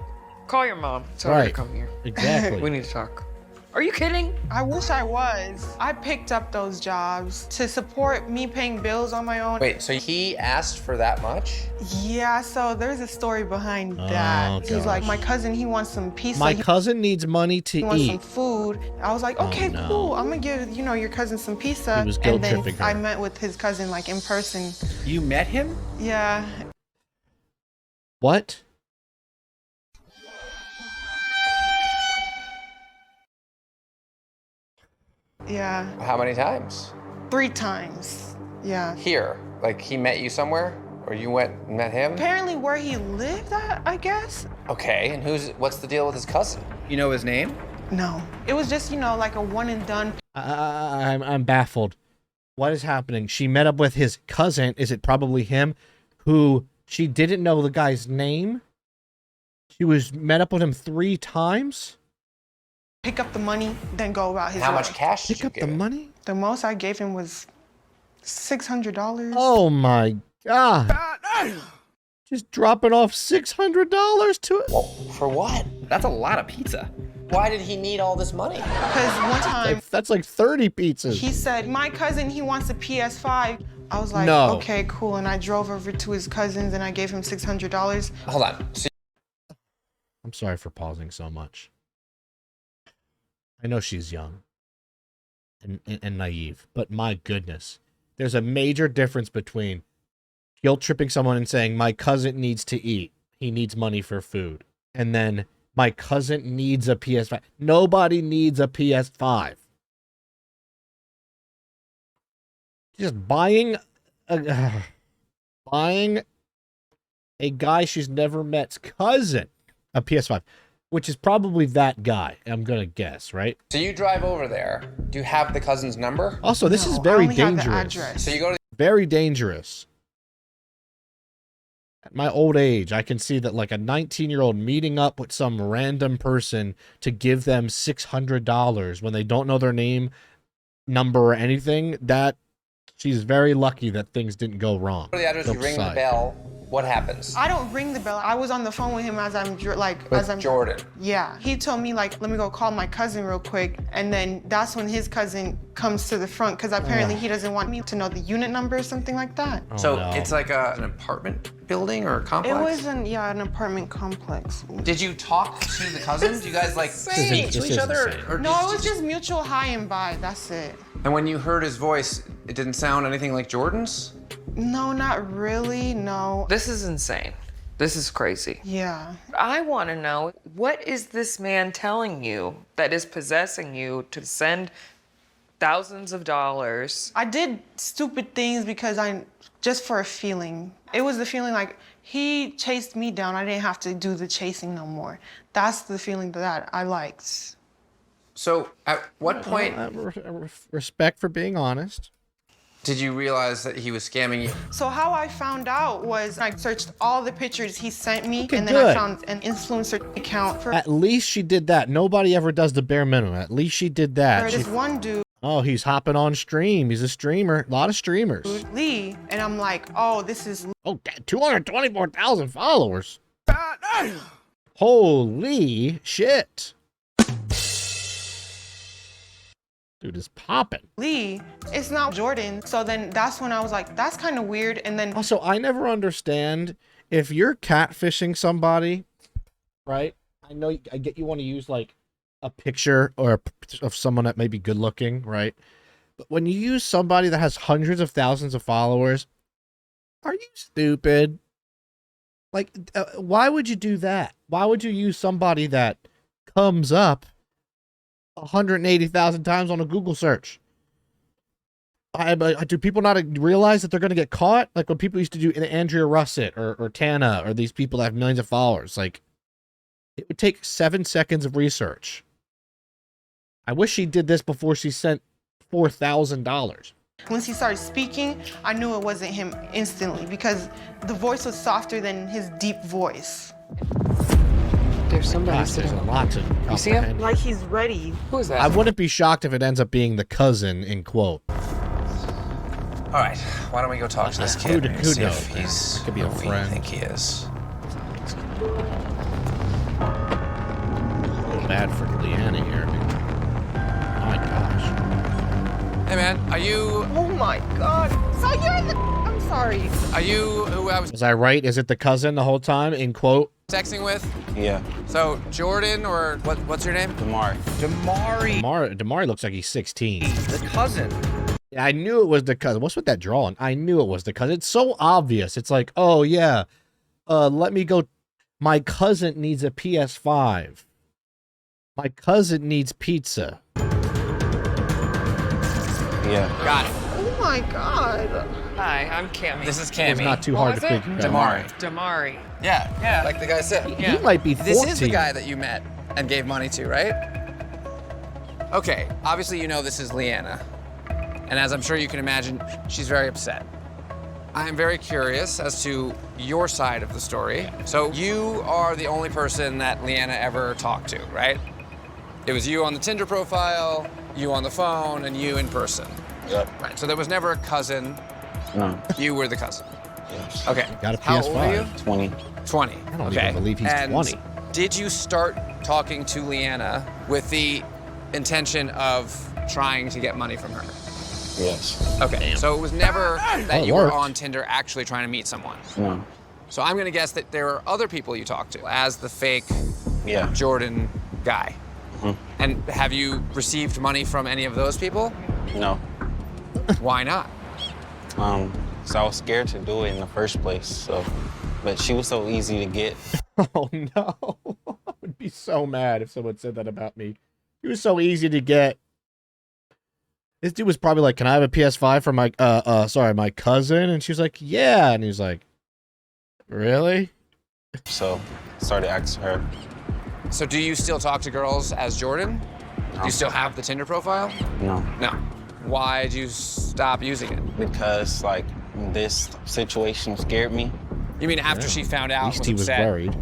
call your mom. Tell her to come here. Exactly. We need to talk. Are you kidding? I wish I was. I picked up those jobs to support me paying bills on my own. Wait, so he asked for that much? Yeah, so there's a story behind that. He's like, my cousin, he wants some pizza. My cousin needs money to He wants some eat. food. I was like, okay, cool. I'm gonna give, your cousin some pizza. He was and then guilt-tripping her. I met with his cousin like in person. You met him? Yeah. What? Yeah. How many times? 3 times. Yeah. Here, like he met you somewhere? Or you went and met him? Apparently where he lived at, I guess. Okay, and what's the deal with his cousin? You know his name? No. It was just, like a one and done. I'm baffled. What is happening? She met up with his cousin. Is it probably him? Who she didn't know the guy's name? She was met up with him 3 times? Pick up the money, then go about his How life. much cash did Pick you up give the him? money? The most I gave him was $600. Oh my God. Just dropping off $600 to it? Well, for what? That's a lot of pizza. Why did he need all this money? Because one time That's like 30 pizzas. he said, my cousin, he wants a PS5. I was like, No. okay, cool. And I drove over to his cousin's and I gave him $600. Hold on. So I'm sorry for pausing so much. I know she's young and naive, but my goodness, there's a major difference between guilt tripping someone and saying, my cousin needs to eat. He needs money for food. And then my cousin needs a PS5. Nobody needs a PS5. Just buying a guy she's never met's cousin a PS5. Which is probably that guy, I'm going to guess, right? So you drive over there. Do you have the cousin's number? Also, this is No, I very only have the dangerous. address. So you go to Very dangerous. At my old age, I can see that like a 19-year-old meeting up with some random person to give them $600 when they don't know their name, number, or anything, that she's very lucky that things didn't go wrong. the address, you ring the bell. What happens? I don't ring the bell. I was on the phone with him as I'm With Jordan. Yeah. He told me like, let me go call my cousin real quick. And then that's when his cousin comes to the front because apparently he doesn't want me to know the unit number or something like that. Oh, So no. it's like an apartment building or a complex? It was an apartment complex. Did you talk to the cousin? Do you guys like speak to This each is other? insane. Or No, it was just mutual hi and bye. That's it. And when you heard his voice, it didn't sound anything like Jordan's? No, not really. No. This is insane. This is crazy. Yeah. I want to know, what is this man telling you that is possessing you to send thousands of dollars? I did stupid things because just for a feeling. It was the feeling like he chased me down. I didn't have to do the chasing no more. That's the feeling that I liked. So at what point Respect for being honest. did you realize that he was scamming you? So how I found out was I searched all the pictures he sent me, Okay, and then good. I found an influencer account for At least she did that. Nobody ever does the bare minimum. At least she did that. this one dude, Oh, he's hopping on stream. He's a streamer. A lot of streamers. Lee, and I'm like, oh, this is. Oh, 224,000 followers. Holy shit. Dude is popping. Lee, it's not Jordan. So then that's when I was like, that's kind of weird. And then Also, I never understand if you're catfishing somebody, right? I know I get you want to use like a picture or of someone that may be good looking, right? But when you use somebody that has hundreds of thousands of followers, are you stupid? Like, why would you do that? Why would you use somebody that comes up 180,000 times on a Google search? Do people not realize that they're going to get caught? Like when people used to do Andrea Russett or Tana or these people that have millions of followers, like it would take 7 seconds of research. I wish she did this before she sent $4,000. once he started speaking, I knew it wasn't him instantly because the voice was softer than his deep voice. There's somebody Gosh, there's sitting. a lot to You see him? comprehend. Like he's ready. Who is that? I wouldn't be shocked if it ends up being the cousin in quote. All right, why don't we go talk to this Who kid and see knows, if man? he's Could be a who we friend. think he is. A little bad for Leanna here. My gosh. Hey man, are you Oh my God. So you're the. I'm sorry. who I was Was I right? Is it the cousin the whole time in quote? texting with? Yeah. So Jordan or what's your name? Damari. Damari looks like he's 16. The cousin. Yeah, I knew it was the cousin. What's with that drawing? I knew it was the cousin. It's so obvious. It's like, oh yeah, let me go. My cousin needs a PS5. My cousin needs pizza. Yeah. Got it. Oh my God. Hi, I'm Cammy. This is It's Cammy. not too What hard was to it? figure out. Damari. Damari. Yeah, like the guy said. Yeah. He might be 14. This is the guy that you met and gave money to, right? Okay, obviously you know this is Leanna. And as I'm sure you can imagine, she's very upset. I'm very curious as to your side of the story. So you are the only person that Leanna ever talked to, right? It was you on the Tinder profile, you on the phone, and you in person. Yep. Right, so there was never a cousin. No. You were the cousin. Yes. Okay. Got a How old are you? PS5. 20. 20. I don't okay. even believe he's And 20. Did you start talking to Leanna with the intention of trying to get money from her? Yes. Okay. So it was never that Well, it you were worked. on Tinder actually trying to meet someone. No. So I'm gonna guess that there are other people you talked to as the fake Yeah. Jordan guy. Mhm. And have you received money from any of those people? No. Why not? So I was scared to do it in the first place. So, but she was so easy to get. Oh no. I would be so mad if someone said that about me. He was so easy to get. This dude was probably like, "Can I have a PS5 for my my cousin?" And she was like, "Yeah." And he was like, "Really?" So, started asking her. So do you still talk to girls as Jordan? Do you still have the Tinder profile? No. No. Why did you stop using it? Because like this situation scared me. You mean after she found At out, least he was upset worried.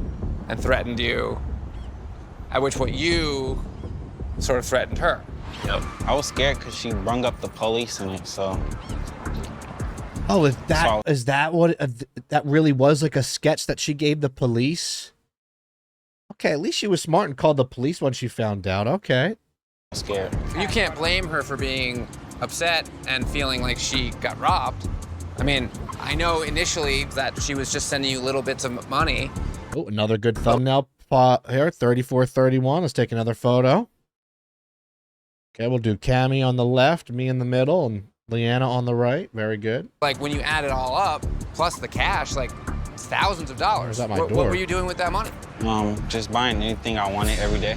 and threatened you, at which point you sort of threatened her? Yep. I was scared because she brung up the police in it. So Oh, is that So- is that what that really was, like a sketch that she gave the police? Okay, at least she was smart and called the police when she found out. Okay. I was scared. You can't blame her for being upset and feeling like she got robbed. I mean, I know initially that she was just sending you little bits of money. Oh, another good thumbnail here, 3431. Let's take another photo. Okay, we'll do Cammy on the left, me in the middle, and Leanna on the right. Very good. Like when you add it all up, plus the cash, like thousands of dollars. At my What door. were you doing with that money? Just buying anything I wanted every day.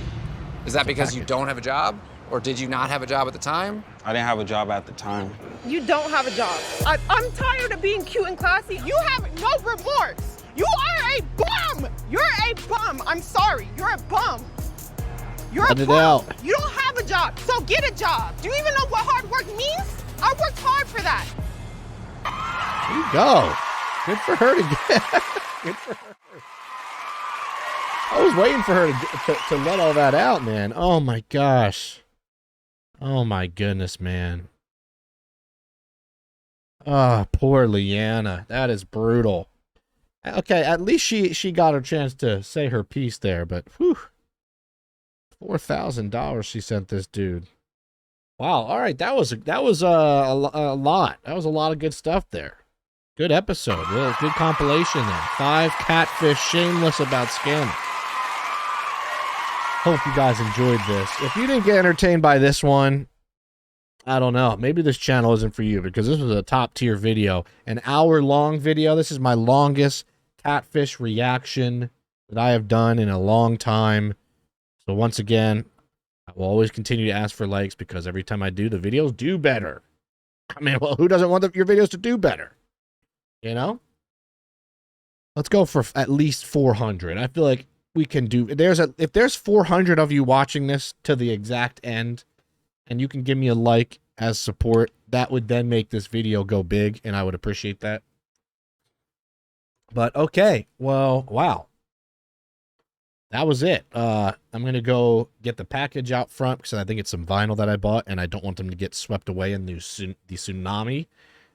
Is that because you don't have a job? Or did you not have a job at the time? I didn't have a job at the time. You don't have a job. I'm tired of being cute and classy. You have no remorse. You are a bum. You're a bum. I'm sorry. You're a bum. You're Let a it bum. out. You don't have a job, so get a job. Do you even know what hard work means? I worked hard for that. There you go. Good for her to get. Good for her. I was waiting for her to let all that out, man. Oh my gosh. Oh my goodness, man. Oh, poor Leanna. That is brutal. Okay, at least she got her chance to say her piece there, but whew. $4,000 she sent this dude. Wow. All right, that was a lot. That was a lot of good stuff there. Good episode. Real good compilation there. 5 Catfish Shameless about scamming. Hope you guys enjoyed this. If you didn't get entertained by this one, I don't know. Maybe this channel isn't for you because this was a top tier video. An hour-long video. This is my longest Catfish reaction that I have done in a long time. So once again, I will always continue to ask for likes because every time I do, the videos do better. I mean, well, who doesn't want your videos to do better? You know? Let's go for at least 400. I feel like we can do... If there's 400 of you watching this to the exact end, and you can give me a like as support, that would then make this video go big, and I would appreciate that. But, okay. Well, wow. That was it. I'm going to go get the package out front because I think it's some vinyl that I bought, and I don't want them to get swept away in the tsunami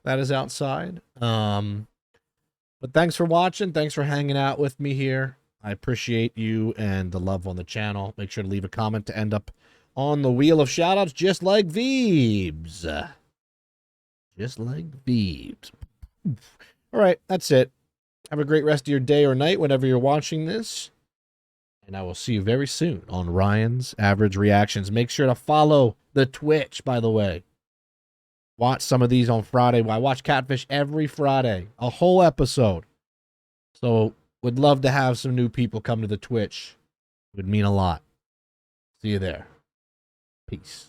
that is outside. But thanks for watching. Thanks for hanging out with me here. I appreciate you and the love on the channel. Make sure to leave a comment to end up on the wheel of shoutouts, just like Veebs. Just like Veebs. All right, that's it. Have a great rest of your day or night, whenever you're watching this. And I will see you very soon on Ryan's Average Reactions. Make sure to follow the Twitch, by the way. Watch some of these on Friday. I watch Catfish every Friday. A whole episode. So, would love to have some new people come to the Twitch. Would mean a lot. See you there. Peace.